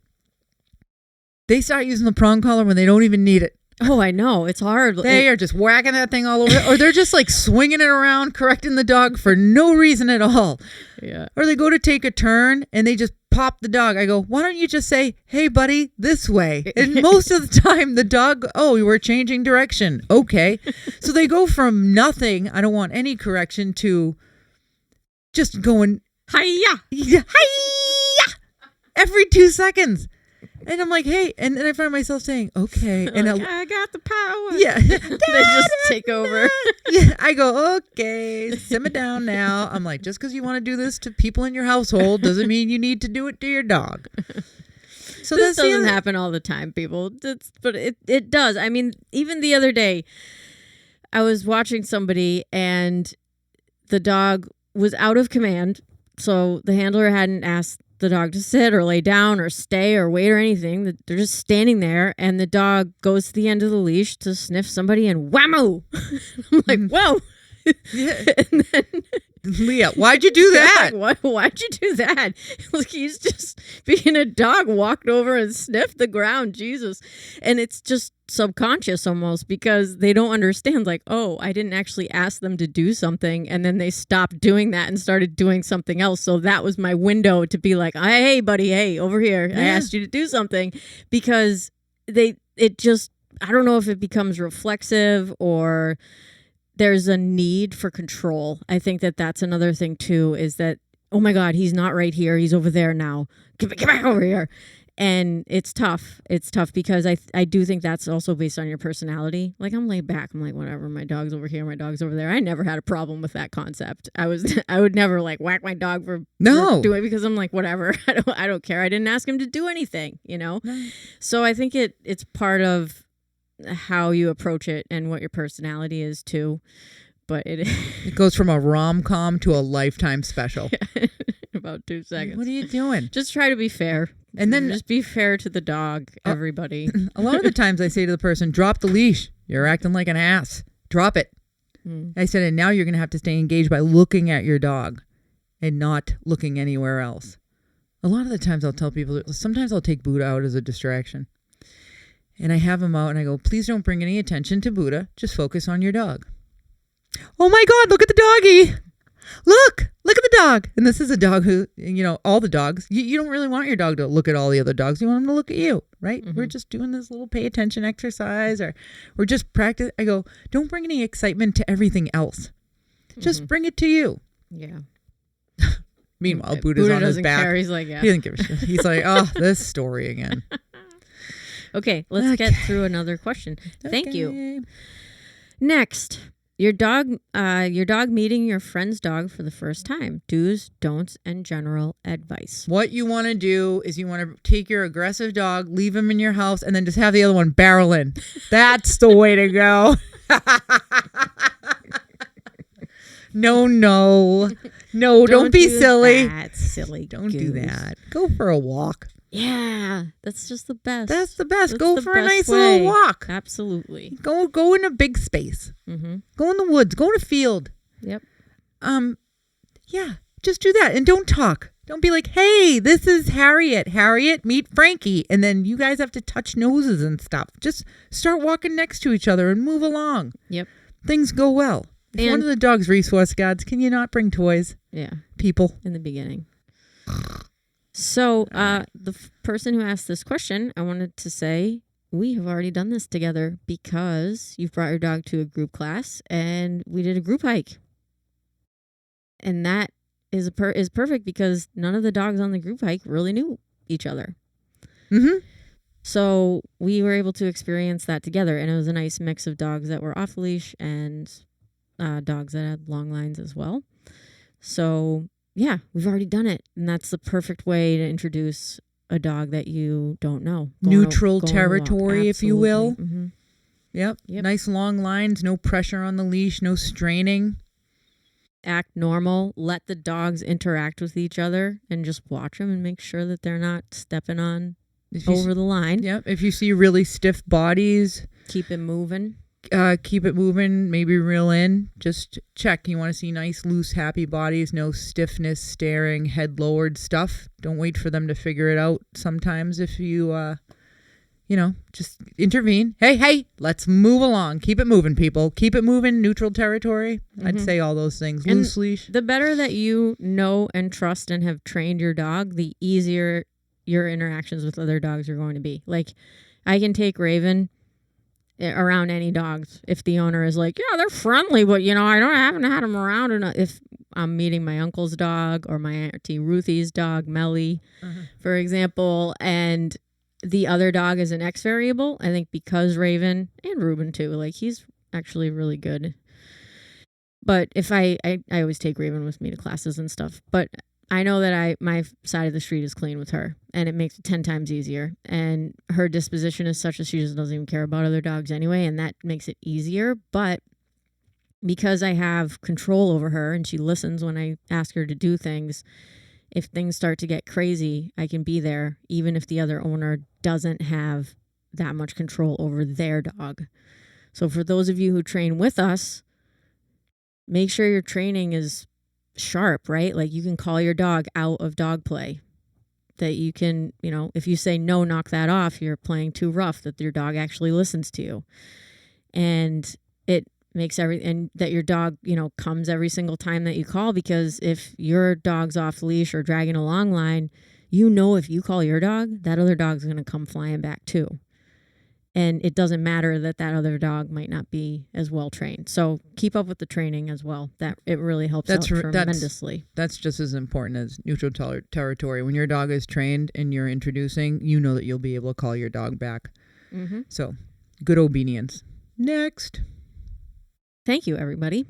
[SPEAKER 3] They start using the prong collar when they don't even need it.
[SPEAKER 2] Oh, I know. It's hard.
[SPEAKER 3] They are just whacking that thing all over. Or they're just like swinging it around, correcting the dog for no reason at all.
[SPEAKER 2] Yeah.
[SPEAKER 3] Or they go to take a turn and they just pop the dog. I go, why don't you just say, hey, buddy, this way? And most of the time the dog, oh, we're changing direction. Okay. So they go from nothing, I don't want any correction, to just going, hi-ya, hi-ya, every 2 seconds. And I'm like, hey, and then I find myself saying, okay. And
[SPEAKER 2] like, I got the power.
[SPEAKER 3] Yeah.
[SPEAKER 2] They just take over.
[SPEAKER 3] Yeah. I go, okay, simmer down now. I'm like, just because you want to do this to people in your household doesn't mean you need to do it to your dog. So
[SPEAKER 2] this doesn't happen all the time, people. But it does. I mean, even the other day, I was watching somebody and the dog was out of command. So the handler hadn't asked the dog to sit or lay down or stay or wait or anything. They're just standing there, and the dog goes to the end of the leash to sniff somebody, and whammo! I'm like, whoa!
[SPEAKER 3] Yeah.
[SPEAKER 2] And then,
[SPEAKER 3] Leah, why'd you do that?
[SPEAKER 2] Why'd you do that? Like, he's just being a dog, walked over and sniffed the ground. Jesus. And it's just subconscious almost, because they don't understand, like, oh, I didn't actually ask them to do something, and then they stopped doing that and started doing something else. So that was my window to be like, hey buddy, hey, over here. Yeah. I asked you to do something. Because I don't know if it becomes reflexive or there's a need for control. I think that's another thing too, is that, oh my God, he's not right here. He's over there now. Get back over here. And it's tough. It's tough because I do think that's also based on your personality. Like, I'm laid back. I'm like, whatever, my dog's over here, my dog's over there. I never had a problem with that concept. I would never like whack my dog for doing it, because I'm like, whatever. I don't care. I didn't ask him to do anything, you know? No. So I think it's part of how you approach it and what your personality is too. But
[SPEAKER 3] it goes from a rom-com to a Lifetime special.
[SPEAKER 2] in about 2 seconds.
[SPEAKER 3] What are you doing?
[SPEAKER 2] Just try to be fair.
[SPEAKER 3] And then
[SPEAKER 2] just be fair to the dog, everybody.
[SPEAKER 3] A lot of the times I say to the person, drop the leash. You're acting like an ass. Drop it. I said, and now you're going to have to stay engaged by looking at your dog and not looking anywhere else. A lot of the times I'll tell people, sometimes Buddha out as a distraction. And I have him out and I go, please don't bring any attention to Buddha. Just focus on your dog. Oh my God, look at the doggy. Look at the dog. And this is a dog who, all the dogs, you don't really want your dog to look at all the other dogs. You want him to look at you, right? We're just doing this little pay attention exercise, or we're just practice. I go, don't bring any excitement to everything else. Just bring it to you.
[SPEAKER 2] Yeah.
[SPEAKER 3] Meanwhile, Buddha's on his back.
[SPEAKER 2] Care. He's like, yeah.
[SPEAKER 3] He doesn't give a shit. He's like, oh, this story again.
[SPEAKER 2] Okay, let's get through another question. Thank you. Next. Your dog meeting your friend's dog for the first time. Do's, don'ts, and general advice.
[SPEAKER 3] What you want to do is you want to take your aggressive dog, leave him in your house, and then just have the other one barrel in. That's the way to go. No, don't be silly.
[SPEAKER 2] That's silly.
[SPEAKER 3] Don't do that. Go for a walk.
[SPEAKER 2] Yeah, that's just the best.
[SPEAKER 3] That's the best. Go for a nice little walk.
[SPEAKER 2] Absolutely.
[SPEAKER 3] Go in a big space. Go in the woods. Go in a field.
[SPEAKER 2] Yep.
[SPEAKER 3] Yeah, just do that. And don't talk. Don't be like, hey, this is Harriet. Harriet, meet Frankie. And then you guys have to touch noses and stuff. Just start walking next to each other and move along.
[SPEAKER 2] Yep.
[SPEAKER 3] Things go well. If one of the dog's resource guards, can you not bring toys?
[SPEAKER 2] Yeah.
[SPEAKER 3] People.
[SPEAKER 2] In the beginning. So the person who asked this question, I wanted to say, we have already done this together because you've brought your dog to a group class and we did a group hike. And that is perfect because none of the dogs on the group hike really knew each other. So we were able to experience that together. And it was a nice mix of dogs that were off leash and dogs that had long lines as well. So yeah, we've already done it. And that's the perfect way to introduce a dog that you don't know.
[SPEAKER 3] Neutral territory, if you will.
[SPEAKER 2] Yep.
[SPEAKER 3] Nice long lines, no pressure on the leash, no straining.
[SPEAKER 2] Act normal. Let the dogs interact with each other and just watch them and make sure that they're not stepping on over the line.
[SPEAKER 3] Yep. If you see really stiff bodies,
[SPEAKER 2] keep it moving.
[SPEAKER 3] Maybe reel in. Just check. You want to see nice, loose, happy bodies, no stiffness, staring, head lowered stuff. Don't wait for them to figure it out. Sometimes if you, just intervene. Hey, let's move along. Keep it moving, people. Keep it moving. Neutral territory. I'd say all those things.
[SPEAKER 2] And
[SPEAKER 3] loose leash.
[SPEAKER 2] The better that you know and trust and have trained your dog, the easier your interactions with other dogs are going to be. Like, I can take Raven around any dogs if the owner is like, yeah, they're friendly, but I haven't had them around enough. If I'm meeting my uncle's dog or my Auntie Ruthie's dog, Melly, for example, and the other dog is an X variable, I think because Raven and Ruben too, like he's actually really good. But if I always take Raven with me to classes and stuff, but I know that my side of the street is clean with her, and it makes it 10 times easier. And her disposition is such that she just doesn't even care about other dogs anyway, and that makes it easier. But because I have control over her and she listens when I ask her to do things, if things start to get crazy, I can be there, even if the other owner doesn't have that much control over their dog. So for those of you who train with us, make sure your training is sharp, right? Like you can call your dog out of dog play. That you can, if you say, no, knock that off, you're playing too rough, that your dog actually listens to you. And it makes and that your dog, comes every single time that you call, because if your dog's off leash or dragging a long line, if you call your dog, that other dog's going to come flying back too. And it doesn't matter that other dog might not be as well trained. So keep up with the training as well. That it really helps out tremendously.
[SPEAKER 3] That's just as important as neutral territory. When your dog is trained and you're introducing, you know that you'll be able to call your dog back. So good obedience. Next.
[SPEAKER 2] Thank you, everybody.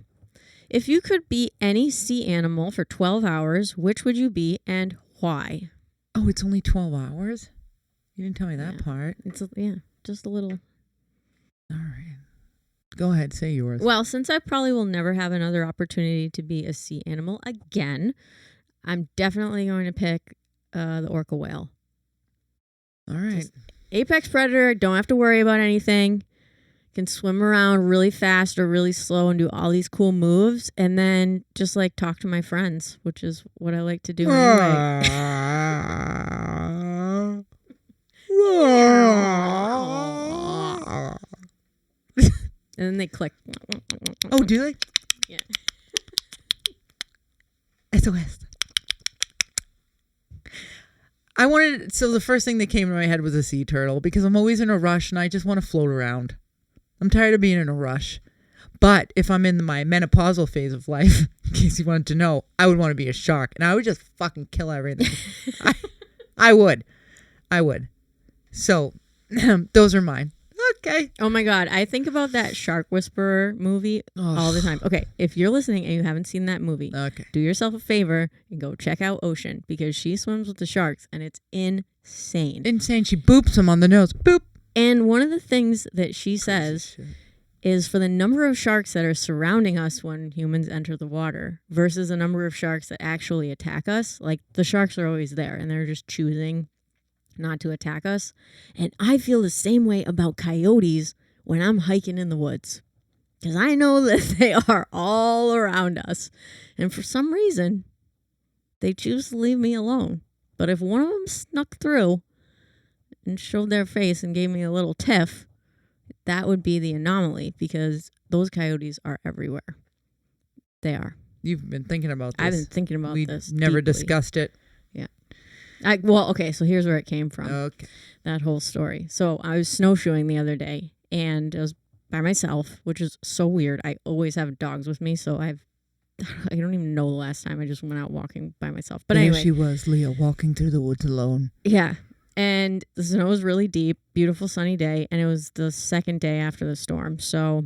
[SPEAKER 2] If you could be any sea animal for 12 hours, which would you be and why?
[SPEAKER 3] Oh, it's only 12 hours? You didn't tell me that part.
[SPEAKER 2] Just a little
[SPEAKER 3] All right. Go ahead. Say yours.
[SPEAKER 2] Well, since I probably will never have another opportunity to be a sea animal again, I'm definitely going to pick the orca whale.
[SPEAKER 3] All right.
[SPEAKER 2] Just apex predator. Don't have to worry about anything. Can swim around really fast or really slow and do all these cool moves, and then just like talk to my friends, which is what I like to do anyway. And then they click.
[SPEAKER 3] Oh, do they?
[SPEAKER 2] Yeah.
[SPEAKER 3] SOS. So the first thing that came to my head was a sea turtle because I'm always in a rush and I just want to float around. I'm tired of being in a rush. But if I'm in my menopausal phase of life, in case you wanted to know, I would want to be a shark and I would just fucking kill everything. I would. So those are mine. Okay.
[SPEAKER 2] Oh my God. I think about that Shark Whisperer movie all the time. Okay. If you're listening and you haven't seen that movie, do yourself a favor and go check out Ocean because she swims with the sharks and it's insane.
[SPEAKER 3] She boops them on the nose. Boop.
[SPEAKER 2] And one of the things that she says is for the number of sharks that are surrounding us when humans enter the water versus the number of sharks that actually attack us, like the sharks are always there and they're just choosing not to attack us. And I feel the same way about coyotes when I'm hiking in the woods because I know that they are all around us. And for some reason, they choose to leave me alone. But if one of them snuck through and showed their face and gave me a little tiff, that would be the anomaly because those coyotes are everywhere. They are.
[SPEAKER 3] You've been thinking about this.
[SPEAKER 2] I've been thinking about this.
[SPEAKER 3] We never
[SPEAKER 2] deeply.
[SPEAKER 3] discussed it.
[SPEAKER 2] Yeah. Okay, so here's where it came from.
[SPEAKER 3] Okay.
[SPEAKER 2] That whole story. So I was snowshoeing the other day and I was by myself, which is so weird. I always have dogs with me, so I don't even know the last time I just went out walking by myself. But anyway.
[SPEAKER 3] There she was, Leah, walking through the woods alone.
[SPEAKER 2] Yeah. And the snow was really deep, beautiful sunny day, and it was the second day after the storm. So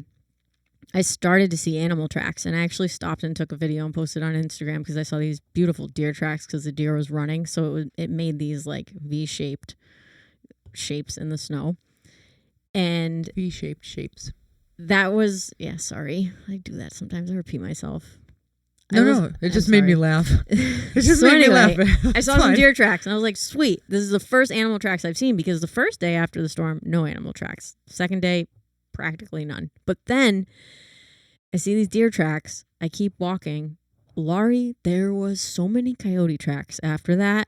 [SPEAKER 2] I started to see animal tracks, and I actually stopped and took a video and posted on Instagram because I saw these beautiful deer tracks because the deer was running. So it made these like V-shaped shapes in the snow. And
[SPEAKER 3] V-shaped shapes.
[SPEAKER 2] That was, sorry. I do that sometimes. I repeat myself.
[SPEAKER 3] It just made me laugh. It just made me laugh.
[SPEAKER 2] I saw some deer tracks and I was like, sweet. This is the first animal tracks I've seen because the first day after the storm, no animal tracks. Second day, practically none. But then I see these deer tracks. I keep walking. Lori, there was so many coyote tracks after that.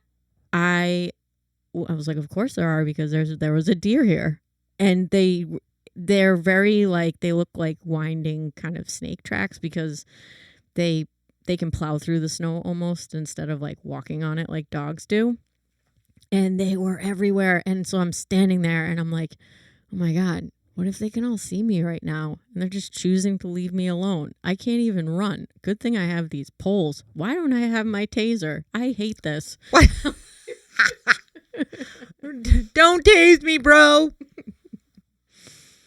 [SPEAKER 2] I was like, of course there are because there was a deer here. And they're very like, they look like winding kind of snake tracks because they can plow through the snow almost instead of like walking on it like dogs do. And they were everywhere. And so I'm standing there and I'm like, oh my God, what if they can all see me right now? And they're just choosing to leave me alone. I can't even run. Good thing I have these poles. Why don't I have my taser? I hate this.
[SPEAKER 3] What? Don't tase me, bro.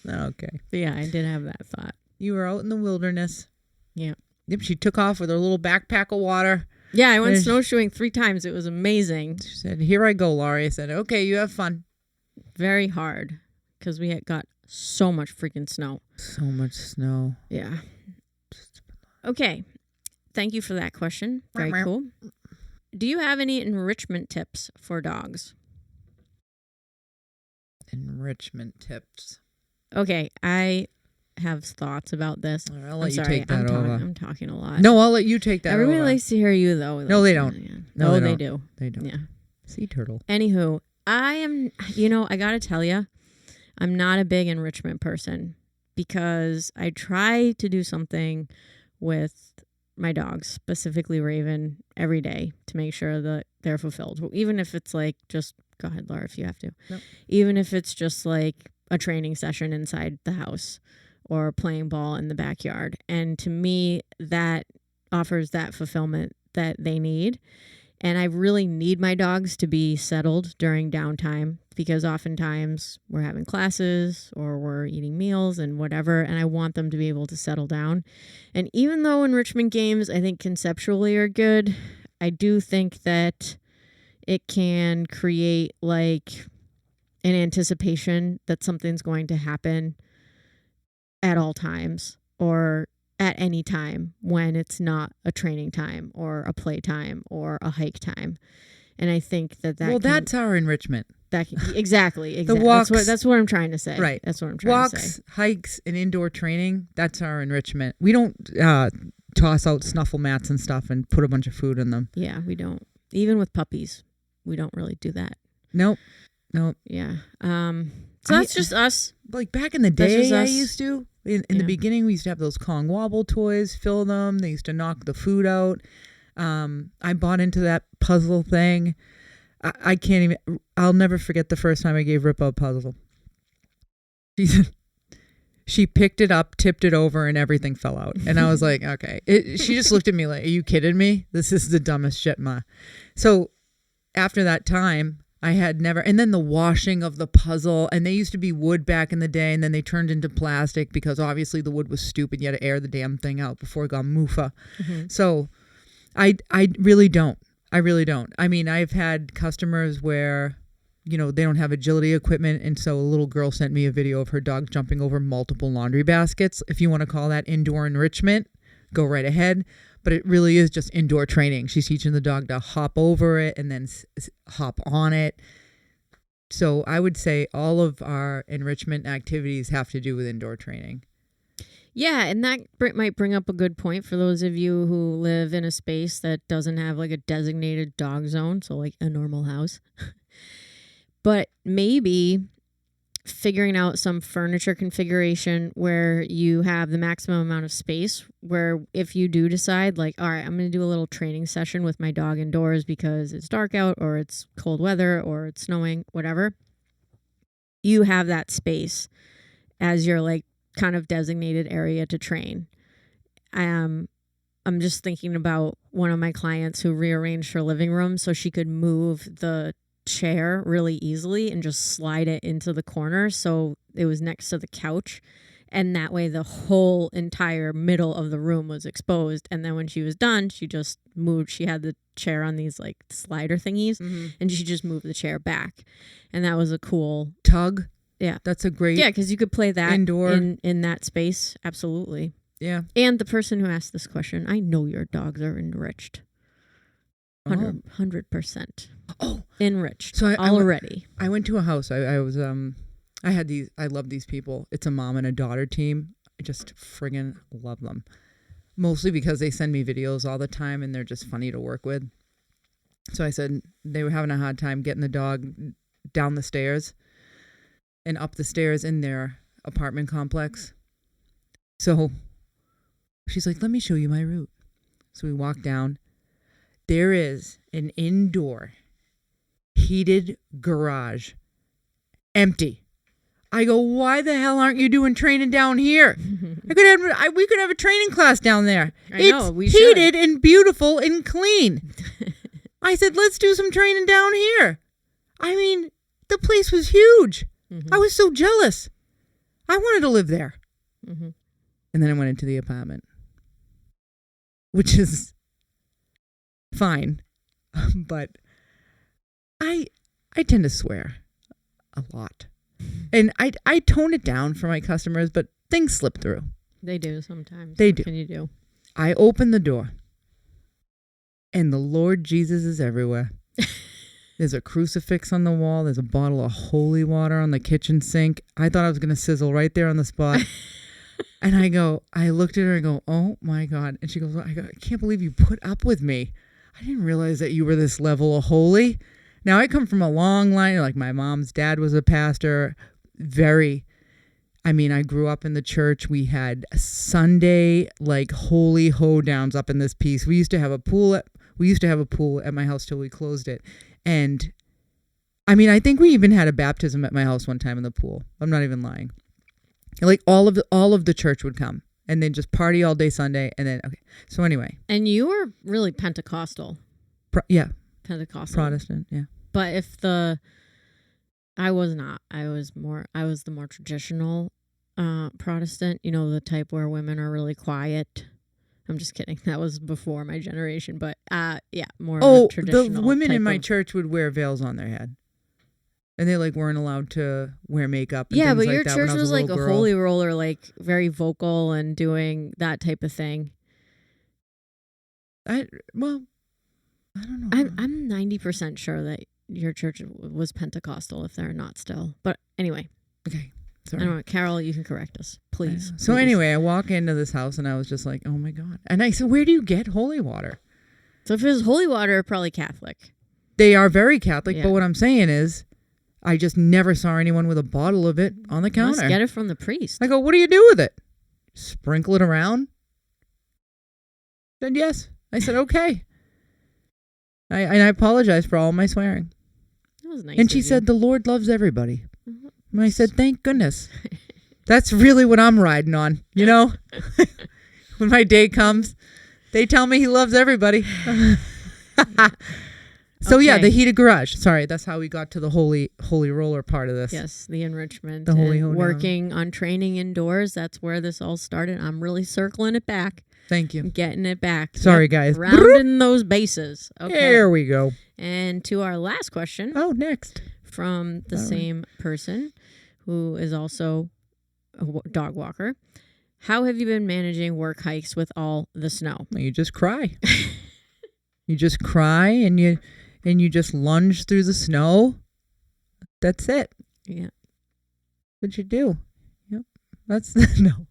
[SPEAKER 3] Okay.
[SPEAKER 2] But yeah, I did have that thought.
[SPEAKER 3] You were out in the wilderness.
[SPEAKER 2] Yeah.
[SPEAKER 3] Yep, she took off with her little backpack of water.
[SPEAKER 2] Yeah, I went snowshoeing 3 times. It was amazing.
[SPEAKER 3] She said, here I go, Laurie. I said, okay, you have fun.
[SPEAKER 2] Very hard because we had got so much freaking snow.
[SPEAKER 3] So much snow.
[SPEAKER 2] Yeah. Okay. Thank you for that question. Very cool. Do you have any enrichment tips for dogs?
[SPEAKER 3] Enrichment tips.
[SPEAKER 2] Okay, I have thoughts about this.
[SPEAKER 3] Right, I'll let you take that over.
[SPEAKER 2] I'm talking a lot.
[SPEAKER 3] No, I'll let you take that
[SPEAKER 2] Everybody
[SPEAKER 3] over.
[SPEAKER 2] likes to hear you, though.
[SPEAKER 3] No, they don't.
[SPEAKER 2] Yeah.
[SPEAKER 3] No,
[SPEAKER 2] they do.
[SPEAKER 3] They don't.
[SPEAKER 2] Yeah.
[SPEAKER 3] Sea turtle.
[SPEAKER 2] Anywho, I am, I got to tell you, I'm not a big enrichment person because I try to do something with my dogs, specifically Raven, every day to make sure that they're fulfilled. Even if it's like just, go ahead, Laura, if you have to.
[SPEAKER 3] Nope.
[SPEAKER 2] Even if it's just like a training session inside the house or playing ball in the backyard. And to me, that offers that fulfillment that they need. And I really need my dogs to be settled during downtime because oftentimes we're having classes or we're eating meals and whatever, and I want them to be able to settle down. And even though enrichment games, I think conceptually are good, I do think that it can create like an anticipation that something's going to happen at all times or at any time when it's not a training time or a play time or a hike time. And I think
[SPEAKER 3] that's our enrichment.
[SPEAKER 2] Exactly.
[SPEAKER 3] The walks.
[SPEAKER 2] That's what I'm trying to say.
[SPEAKER 3] Right.
[SPEAKER 2] That's what I'm trying to say.
[SPEAKER 3] Walks, hikes, and indoor training, that's our enrichment. We don't toss out snuffle mats and stuff and put a bunch of food in them.
[SPEAKER 2] Yeah, we don't. Even with puppies, we don't really do that.
[SPEAKER 3] Nope.
[SPEAKER 2] Yeah. So that's just us.
[SPEAKER 3] Like back in the day, I used to. In the beginning, we used to have those Kong Wobble toys, fill them. They used to knock the food out. I bought into that puzzle thing. I can't even. I'll never forget the first time I gave Rip a puzzle. She picked it up, tipped it over, and everything fell out. And I was like, okay. She just looked at me like, are you kidding me? This is the dumbest shit, Ma. So after that time, I had never. And then the washing of the puzzle. And they used to be wood back in the day. And then they turned into plastic because obviously the wood was stupid. You had to air the damn thing out before it got moofa. Mm-hmm. So I really don't. I mean, I've had customers where, they don't have agility equipment. And so a little girl sent me a video of her dog jumping over multiple laundry baskets. If you want to call that indoor enrichment, go right ahead. But it really is just indoor training. She's teaching the dog to hop over it and then hop on it. So I would say all of our enrichment activities have to do with indoor training.
[SPEAKER 2] Yeah, and that might bring up a good point for those of you who live in a space that doesn't have like a designated dog zone, so like a normal house. But maybe figuring out some furniture configuration where you have the maximum amount of space, where if you do decide like, all right, I'm going to do a little training session with my dog indoors because it's dark out or it's cold weather or it's snowing, whatever, you have that space as your like kind of designated area to train. I'm just thinking about one of my clients who rearranged her living room so she could move the chair really easily and just slide it into the corner so it was next to the couch, and that way the whole entire middle of the room was exposed. And then when she was done, she just moved. She had the chair on these like slider thingies, and she just moved the chair back, and that was a cool
[SPEAKER 3] tug.
[SPEAKER 2] Yeah.
[SPEAKER 3] That's a great...
[SPEAKER 2] Yeah, because you could play that
[SPEAKER 3] indoor
[SPEAKER 2] in that space. Absolutely.
[SPEAKER 3] Yeah.
[SPEAKER 2] And the person who asked this question, I know your dogs are enriched. 100%.
[SPEAKER 3] Oh.
[SPEAKER 2] Enriched.
[SPEAKER 3] So
[SPEAKER 2] already.
[SPEAKER 3] I went to a house. I was... I had these... I love these people. It's a mom and a daughter team. I just friggin' love them. Mostly because they send me videos all the time and they're just funny to work with. So I said they were having a hard time getting the dog down the stairs and up the stairs in their apartment complex. So she's like, let me show you my route. So we walk down. There is an indoor heated garage. Empty. I go, why the hell aren't you doing training down here? We could have a training class down there. It's heated and beautiful and clean. I said, let's do some training down here. I mean, the place was huge. Mm-hmm. I was so jealous. I wanted to live there. Mm-hmm. And then I went into the apartment, which is fine. But I tend to swear a lot. And I tone it down for my customers, but things slip through.
[SPEAKER 2] They do sometimes.
[SPEAKER 3] They do.
[SPEAKER 2] What can you do?
[SPEAKER 3] I open the door, and the Lord Jesus is everywhere. There's a crucifix on the wall. There's a bottle of holy water on the kitchen sink. I thought I was going to sizzle right there on the spot. And I looked at her and go, oh my God. And she goes, I can't believe you put up with me. I didn't realize that you were this level of holy. Now I come from a long line. Like my mom's dad was a pastor. I grew up in the church. We had Sunday, like holy hoedowns up in this piece. We used to have a pool at my house till we closed it. And I think we even had a baptism at my house one time in the pool. I'm not even lying. Like all of the church would come and then just party all day Sunday. And then, okay. So anyway.
[SPEAKER 2] And you were really Pentecostal.
[SPEAKER 3] Yeah.
[SPEAKER 2] Pentecostal.
[SPEAKER 3] Protestant. Yeah.
[SPEAKER 2] But I was not. I was the more traditional Protestant, the type where women are really quiet. I'm just kidding. That was before my generation, but yeah, more of a traditional.
[SPEAKER 3] The women in my church would wear veils on their head. And they like weren't allowed to wear makeup and
[SPEAKER 2] Yeah,
[SPEAKER 3] things
[SPEAKER 2] but
[SPEAKER 3] like
[SPEAKER 2] your
[SPEAKER 3] that
[SPEAKER 2] church
[SPEAKER 3] when I
[SPEAKER 2] was
[SPEAKER 3] was a
[SPEAKER 2] like
[SPEAKER 3] little
[SPEAKER 2] a
[SPEAKER 3] girl.
[SPEAKER 2] holy roller, like very vocal and doing that type of thing.
[SPEAKER 3] I don't know.
[SPEAKER 2] I'm 90% sure that your church was Pentecostal if they're not still. But anyway.
[SPEAKER 3] Okay.
[SPEAKER 2] I
[SPEAKER 3] Sorry.
[SPEAKER 2] don't know, Carol, you can correct us, please.
[SPEAKER 3] So
[SPEAKER 2] please.
[SPEAKER 3] anyway, I walk into this house and I was just like, oh my God. And I said, where do you get holy water?
[SPEAKER 2] So if it was holy water, probably Catholic.
[SPEAKER 3] They are very Catholic,
[SPEAKER 2] Yeah.
[SPEAKER 3] but what I'm saying is I just never saw anyone with a bottle of it on the counter.
[SPEAKER 2] Must get it from the priest.
[SPEAKER 3] I go, what do you do with it? Sprinkle it around? Said yes. I said, okay. I apologize for all my swearing.
[SPEAKER 2] That was nice.
[SPEAKER 3] And she said, the Lord loves everybody. And I said, thank goodness. That's really what I'm riding on, you know? When my day comes, they tell me he loves everybody. So yeah, the heated garage. Sorry, that's how we got to the holy roller part of this.
[SPEAKER 2] Yes, the enrichment.
[SPEAKER 3] The holy
[SPEAKER 2] and working on training indoors. That's where this all started. I'm really circling it back.
[SPEAKER 3] Thank you.
[SPEAKER 2] Getting it back.
[SPEAKER 3] Sorry, guys.
[SPEAKER 2] Rounding those bases. Okay.
[SPEAKER 3] There we go.
[SPEAKER 2] And to our last question.
[SPEAKER 3] Oh, next.
[SPEAKER 2] From the same person who is also a dog walker. How have you been managing work hikes with all the snow?
[SPEAKER 3] You just cry. You just cry and you just lunge through the snow. That's it.
[SPEAKER 2] Yeah.
[SPEAKER 3] What you do? Yep. That's no.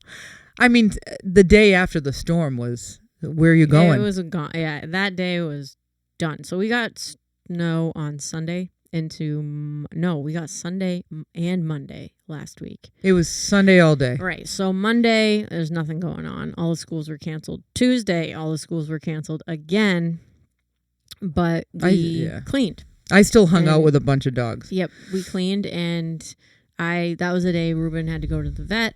[SPEAKER 3] I mean, the day after the storm was. Where are you going?
[SPEAKER 2] It was gone. Yeah, that day was done. So we got snow on Sunday we got Sunday and Monday last week.
[SPEAKER 3] It was Sunday all day.
[SPEAKER 2] Right. So Monday, there's nothing going on. All the schools were canceled. Tuesday, all the schools were canceled again. But we cleaned.
[SPEAKER 3] I still hung out with a bunch of dogs.
[SPEAKER 2] Yep. We cleaned, and that was the day Ruben had to go to the vet.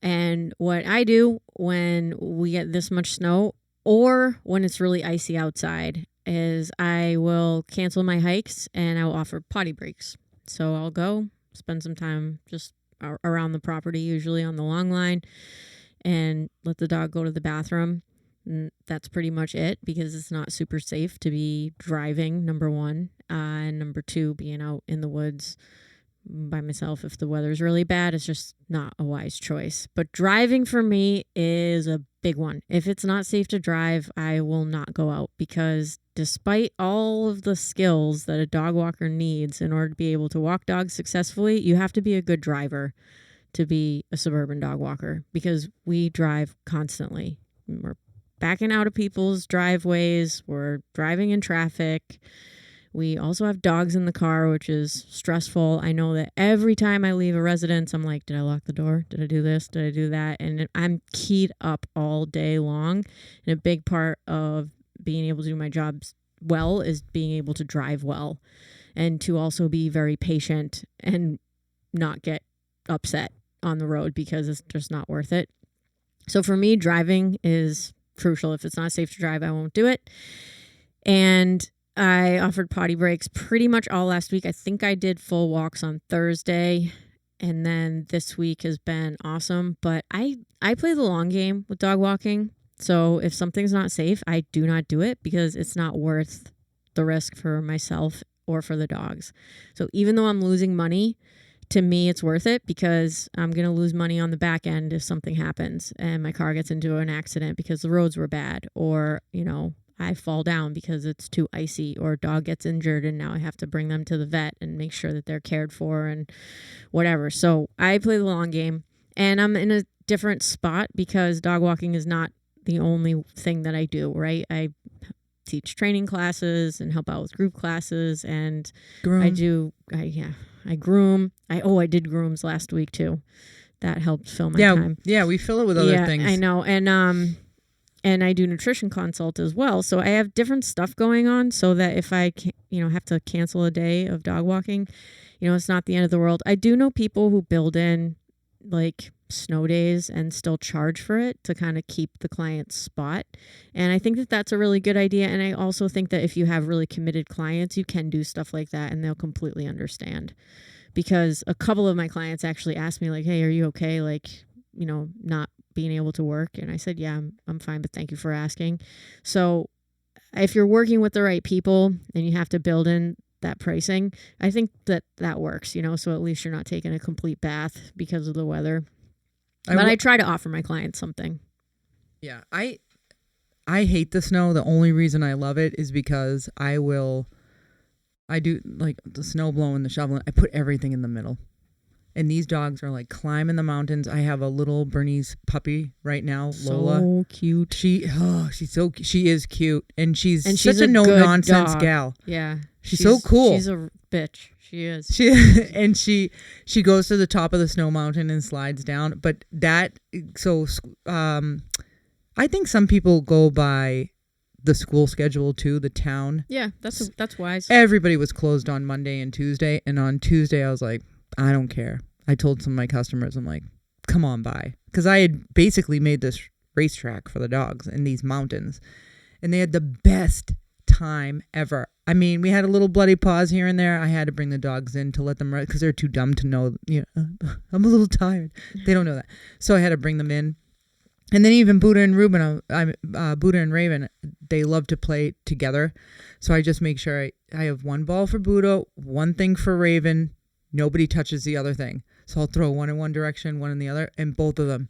[SPEAKER 2] And what I do when we get this much snow or when it's really icy outside is I will cancel my hikes and I will offer potty breaks. So I'll go spend some time just around the property, usually on the long line, and let the dog go to the bathroom. And that's pretty much it because it's not super safe to be driving, number one. And number two, being out in the woods by myself if the weather's really bad is just not a wise choice. But driving for me is a big one. If it's not safe to drive, I will not go out because despite all of the skills that a dog walker needs in order to be able to walk dogs successfully, you have to be a good driver to be a suburban dog walker because we drive constantly. We're backing out of people's driveways. We're driving in traffic. We also have dogs in the car, which is stressful. I know that every time I leave a residence, I'm like, did I lock the door? Did I do this? Did I do that? And I'm keyed up all day long. And a big part of being able to do my jobs well is being able to drive well and to also be very patient and not get upset on the road because it's just not worth it. So for me, driving is crucial. If it's not safe to drive, I won't do it. And I offered potty breaks pretty much all last week. I think I did full walks on Thursday, and then this week has been awesome. But I play the long game with dog walking. So if something's not safe, I do not do it because it's not worth the risk for myself or for the dogs. So even though I'm losing money, to me, it's worth it because I'm going to lose money on the back end if something happens and my car gets into an accident because the roads were bad or, I fall down because it's too icy or a dog gets injured and now I have to bring them to the vet and make sure that they're cared for and whatever. So I play the long game and I'm in a different spot because dog walking is not the only thing that I do, right? I teach training classes and help out with group classes and I groom. I did grooms last week too. That helped fill my time.
[SPEAKER 3] Yeah, we fill it with other things.
[SPEAKER 2] I know. And I do nutrition consult as well. So I have different stuff going on so that if I have to cancel a day of dog walking, it's not the end of the world. I do know people who build in like snow days and still charge for it to kind of keep the client's spot. And I think that that's a really good idea. And I also think that if you have really committed clients, you can do stuff like that and they'll completely understand. Because a couple of my clients actually asked me like, hey, are you okay? Like, not being able to work. And I said, yeah, I'm fine, but thank you for asking. So if you're working with the right people and you have to build in that pricing. I think that works, you know, so at least you're not taking a complete bath because of the weather. But I try to offer my clients something.
[SPEAKER 3] Yeah, I hate the snow. The only reason I love it is because I do like the snow blowing, the shoveling. I put everything in the middle. And these dogs are like climbing the mountains. I have a little Bernese puppy right now, Lola.
[SPEAKER 2] So cute.
[SPEAKER 3] She is cute, and she's such a no nonsense
[SPEAKER 2] dog.
[SPEAKER 3] gal.
[SPEAKER 2] Yeah,
[SPEAKER 3] she's so cool.
[SPEAKER 2] She's a bitch. She is.
[SPEAKER 3] She goes to the top of the snow mountain and slides down. But I think some people go by the school schedule too, the town.
[SPEAKER 2] Yeah, that's wise.
[SPEAKER 3] Everybody was closed on Monday and Tuesday, and on Tuesday I was like, I don't care. I told some of my customers, I'm like, come on by. Because I had basically made this racetrack for the dogs in these mountains. And they had the best time ever. I mean, we had a little bloody paws here and there. I had to bring the dogs in to let them rest because they're too dumb to know, you know, I'm a little tired. They don't know that. So I had to bring them in. And then even Buddha and Raven, they love to play together. So I just make sure I have one ball for Buddha, one thing for Raven. Nobody touches the other thing. So I'll throw one in one direction, one in the other, and both of them.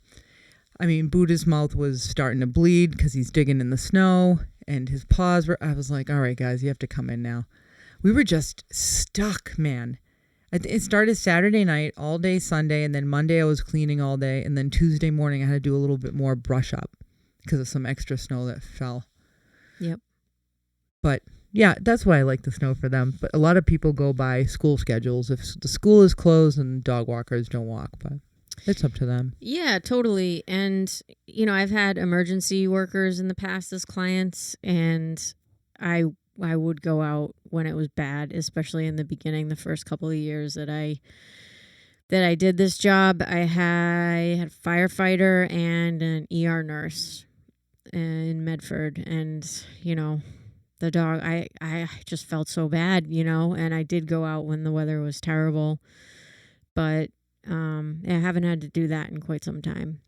[SPEAKER 3] I mean, Buddha's mouth was starting to bleed because he's digging in the snow, and his paws were... I was like, all right, guys, you have to come in now. We were just stuck, man. It started Saturday night, all day Sunday, and then Monday I was cleaning all day, and then Tuesday morning I had to do a little bit more brush up because of some extra snow that fell.
[SPEAKER 2] Yep.
[SPEAKER 3] But... yeah, that's why I like the snow for them. But a lot of people go by school schedules. If the school is closed, and dog walkers don't walk, but it's up to them.
[SPEAKER 2] Yeah, totally. And, you know, I've had emergency workers in the past as clients, and I would go out when it was bad, especially in the beginning, the first couple of years that I did this job. I had a firefighter and an ER nurse in Medford, and, you know, the dog, I just felt so bad, you know, and I did go out when the weather was terrible, but I haven't had to do that in quite some time.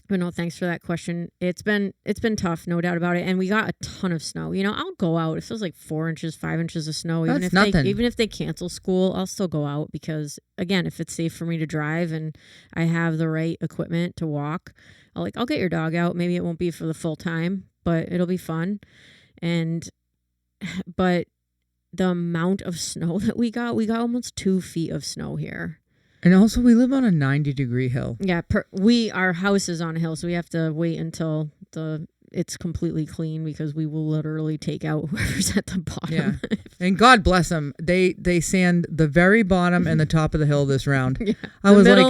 [SPEAKER 2] But no, thanks for that question. It's been tough, no doubt about it, and we got a ton of snow. You know, I'll go out. It feels like 4 inches, 5 inches of snow. Even if they cancel school, I'll still go out because, again, if it's safe for me to drive and I have the right equipment to walk, I'll get your dog out. Maybe it won't be for the full time, but it'll be fun. But the amount of snow that we got almost 2 feet of snow here.
[SPEAKER 3] And also we live on a 90-degree hill.
[SPEAKER 2] Yeah, our house is on a hill, so we have to wait until it's completely clean because we will literally take out whoever's at the bottom.
[SPEAKER 3] Yeah. And God bless them. They sand the very bottom and the top of the hill this round.
[SPEAKER 2] Yeah.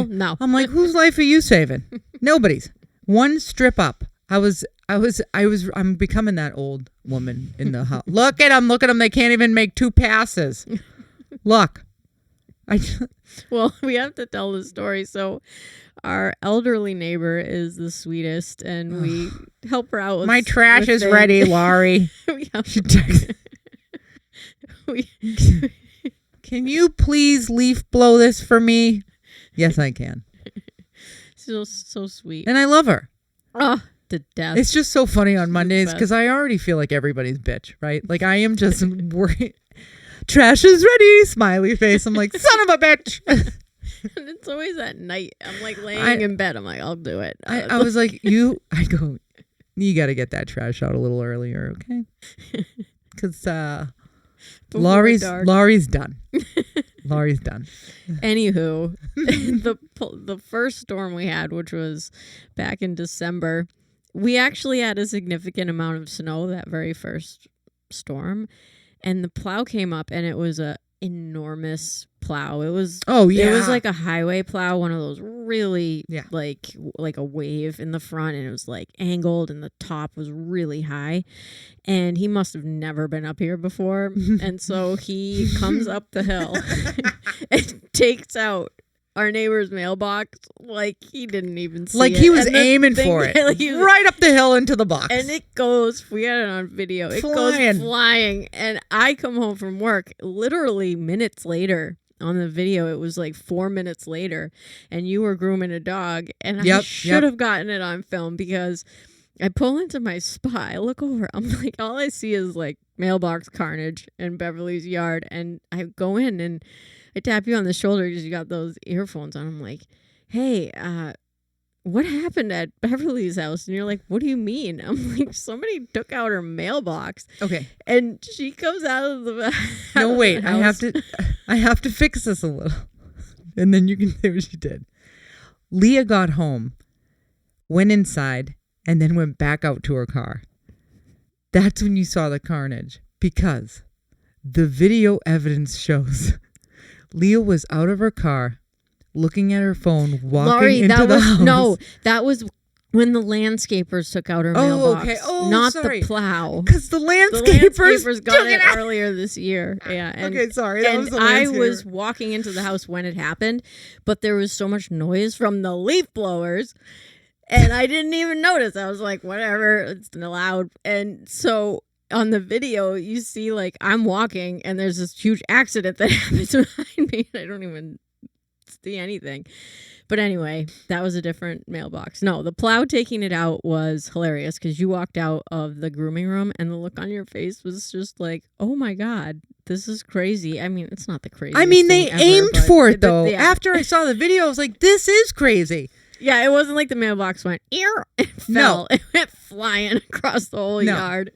[SPEAKER 3] No. I'm like, whose life are you saving? Nobody's. One strip up. I'm becoming that old woman in the house. Look at them. They can't even make 2 passes. Look.
[SPEAKER 2] Well, we have to tell the story. So our elderly neighbor is the sweetest, and we help her out with
[SPEAKER 3] my trash is ready, Lori. Can you please leaf blow this for me? Yes, I can.
[SPEAKER 2] So sweet.
[SPEAKER 3] And I love her.
[SPEAKER 2] Oh, to death.
[SPEAKER 3] It's just so funny on Mondays because I already feel like everybody's bitch, right? Like I am just worried. Trash is ready, smiley face. I'm like, son of a bitch.
[SPEAKER 2] And it's always at night. I'm like laying in bed. I'm like, I'll do it.
[SPEAKER 3] I was like, you got to get that trash out a little earlier, okay? Because Laurie's done. Laurie's done.
[SPEAKER 2] Anywho, the first storm we had, which was back in December, we actually had a significant amount of snow that very first storm, and the plow came up, and it was a enormous plow. It was it was like a highway plow, one of those really like a wave in the front, and it was like angled, and the top was really high, and he must have never been up here before. And so he comes up the hill and takes out our neighbor's mailbox like he didn't even see it.
[SPEAKER 3] Like he was aiming for it. Like right up the hill into the box.
[SPEAKER 2] And it goes, we had it on video, it goes flying. And I come home from work literally minutes later. On the video, it was like 4 minutes later, and you were grooming a dog, and I should have gotten it on film because I pull into my spot. I look over. I'm like, all I see is like mailbox carnage in Beverly's yard. And I go in and I tap you on the shoulder because you got those earphones on. I'm like, hey, what happened at Beverly's house? And you're like, what do you mean? I'm like, somebody took out her mailbox.
[SPEAKER 3] Okay.
[SPEAKER 2] And she comes out of the
[SPEAKER 3] No, wait. I have to fix this a little. And then you can say what she did. Leah got home, went inside, and then went back out to her car. That's when you saw the carnage, because the video evidence shows Leah was out of her car, looking at her phone, walking into the house.
[SPEAKER 2] No, that was when the landscapers took out her mailbox.
[SPEAKER 3] Okay. Oh,
[SPEAKER 2] not
[SPEAKER 3] sorry.
[SPEAKER 2] the plow.
[SPEAKER 3] Because the landscapers
[SPEAKER 2] got it earlier this year. Yeah. And,
[SPEAKER 3] okay, sorry. That was the
[SPEAKER 2] I was walking into the house when it happened, but there was so much noise from the leaf blowers, and I didn't even notice. I was like, whatever, it's loud. And so on the video, you see, like, I'm walking, and there's this huge accident that happens behind me, and I don't even see anything. But anyway, that was a different mailbox. No, the plow taking it out was hilarious because you walked out of the grooming room and the look on your face was just like, oh my God, this is crazy. I mean, it's not the craziest thing
[SPEAKER 3] they
[SPEAKER 2] ever,
[SPEAKER 3] aimed for it though.
[SPEAKER 2] Yeah.
[SPEAKER 3] After I saw the video, I was like, this is crazy.
[SPEAKER 2] Yeah, it wasn't like the mailbox went, ear, and fell. It went flying across the whole yard.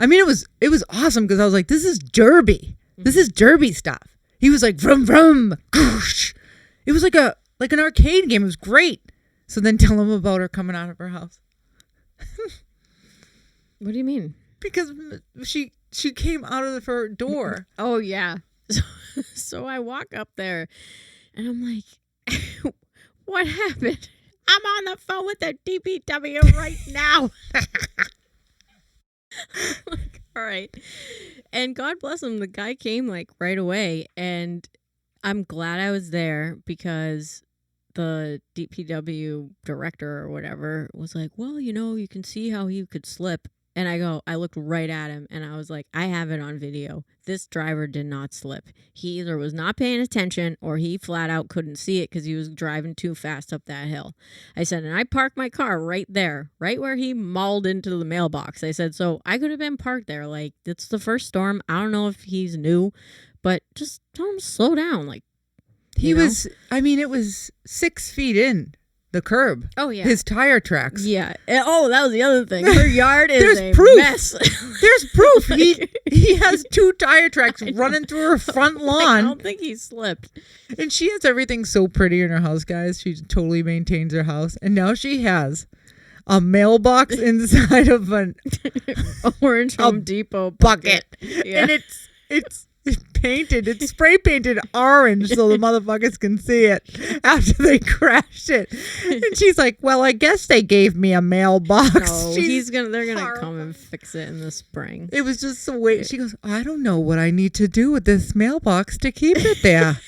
[SPEAKER 3] I mean, it was awesome because I was like, this is Derby. This is Derby stuff. He was like, vroom, vroom, goosh. It was like an arcade game. It was great. So then tell him about her coming out of her house.
[SPEAKER 2] What do you mean?
[SPEAKER 3] Because she came out of her door.
[SPEAKER 2] Oh, yeah. So I walk up there and I'm like, what happened? I'm on the phone with the DPW right now. Like, all right. And God bless him. The guy came like right away, and I'm glad I was there because the DPW director or whatever was like, well, you can see how he could slip. And I looked right at him and I was like, I have it on video. This driver did not slip. He either was not paying attention or he flat out couldn't see it because he was driving too fast up that hill. I said, and I parked my car right there, right where he mauled into the mailbox. I said, so I could have been parked there. Like, it's the first storm. I don't know if he's new, but just tell him to slow down. Like, it
[SPEAKER 3] was 6 feet in the curb.
[SPEAKER 2] Oh, yeah.
[SPEAKER 3] His tire tracks.
[SPEAKER 2] Yeah. Oh, that was the other thing. Her yard is
[SPEAKER 3] There's
[SPEAKER 2] a
[SPEAKER 3] proof.
[SPEAKER 2] mess.
[SPEAKER 3] There's proof. He has 2 tire tracks running through her front lawn.
[SPEAKER 2] I don't think he slipped.
[SPEAKER 3] And she has everything so pretty in her house, guys. She totally maintains her house. And now she has a mailbox inside of an
[SPEAKER 2] orange Home Depot
[SPEAKER 3] bucket.
[SPEAKER 2] Yeah.
[SPEAKER 3] And it's painted. It's spray painted orange so the motherfuckers can see it after they crashed it. And she's like, well, I guess they gave me a mailbox.
[SPEAKER 2] No, they're gonna come and fix it in the spring.
[SPEAKER 3] It was just the way she goes, I don't know what I need to do with this mailbox to keep it there.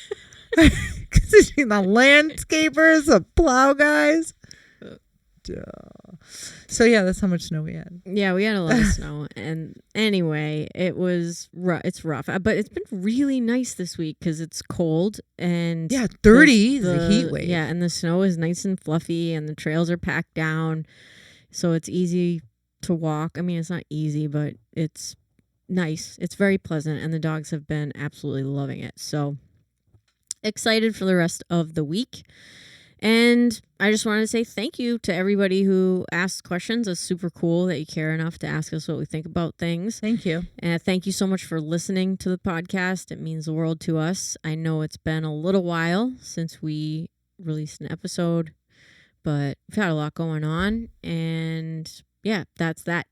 [SPEAKER 3] Because the landscapers, the plow guys. So yeah, that's how much snow we had.
[SPEAKER 2] Yeah, we had a lot of snow, and anyway, it's rough, but it's been really nice this week because it's cold and
[SPEAKER 3] 30 is a heat wave.
[SPEAKER 2] Yeah, and the snow is nice and fluffy, and the trails are packed down, so it's easy to walk. I mean, it's not easy, but it's nice. It's very pleasant, and the dogs have been absolutely loving it. So excited for the rest of the week. And I just wanted to say thank you to everybody who asked questions. It's super cool that you care enough to ask us what we think about things.
[SPEAKER 3] Thank you.
[SPEAKER 2] And thank you so much for listening to the podcast. It means the world to us. I know it's been a little while since we released an episode, but we've had a lot going on. And yeah, that's that.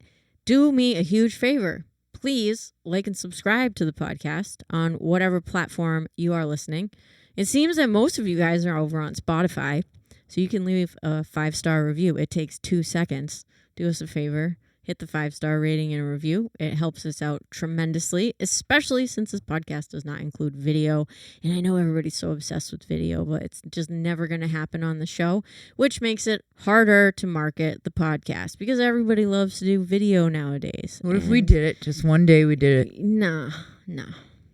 [SPEAKER 2] Do me a huge favor. Please like and subscribe to the podcast on whatever platform you are listening. It seems that most of you guys are over on Spotify, so you can leave a 5-star review. It takes 2 seconds. Do us a favor. Hit the 5-star rating and a review. It helps us out tremendously, especially since this podcast does not include video. And I know everybody's so obsessed with video, but it's just never going to happen on the show, which makes it harder to market the podcast because everybody loves to do video nowadays.
[SPEAKER 3] What if we did it? Just one day we did it.
[SPEAKER 2] Nah.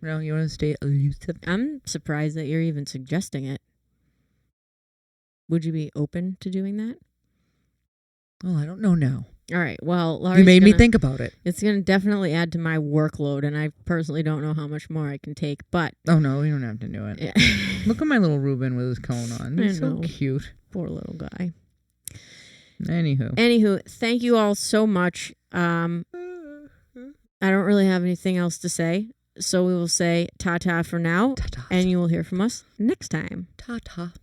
[SPEAKER 3] No, you want to stay elusive?
[SPEAKER 2] I'm surprised that you're even suggesting it. Would you be open to doing that?
[SPEAKER 3] Well, I don't know now.
[SPEAKER 2] All right. Well,
[SPEAKER 3] You made me think about it.
[SPEAKER 2] It's going to definitely add to my workload, and I personally don't know how much more I can take. But
[SPEAKER 3] oh no, we don't have to do it.
[SPEAKER 2] Yeah.
[SPEAKER 3] Look at my little Reuben with his cone on. He's so cute.
[SPEAKER 2] Poor little guy.
[SPEAKER 3] Anywho,
[SPEAKER 2] thank you all so much. I don't really have anything else to say, so we will say ta-ta for now,
[SPEAKER 3] ta-ta.
[SPEAKER 2] And you will hear from us next time.
[SPEAKER 3] Ta-ta.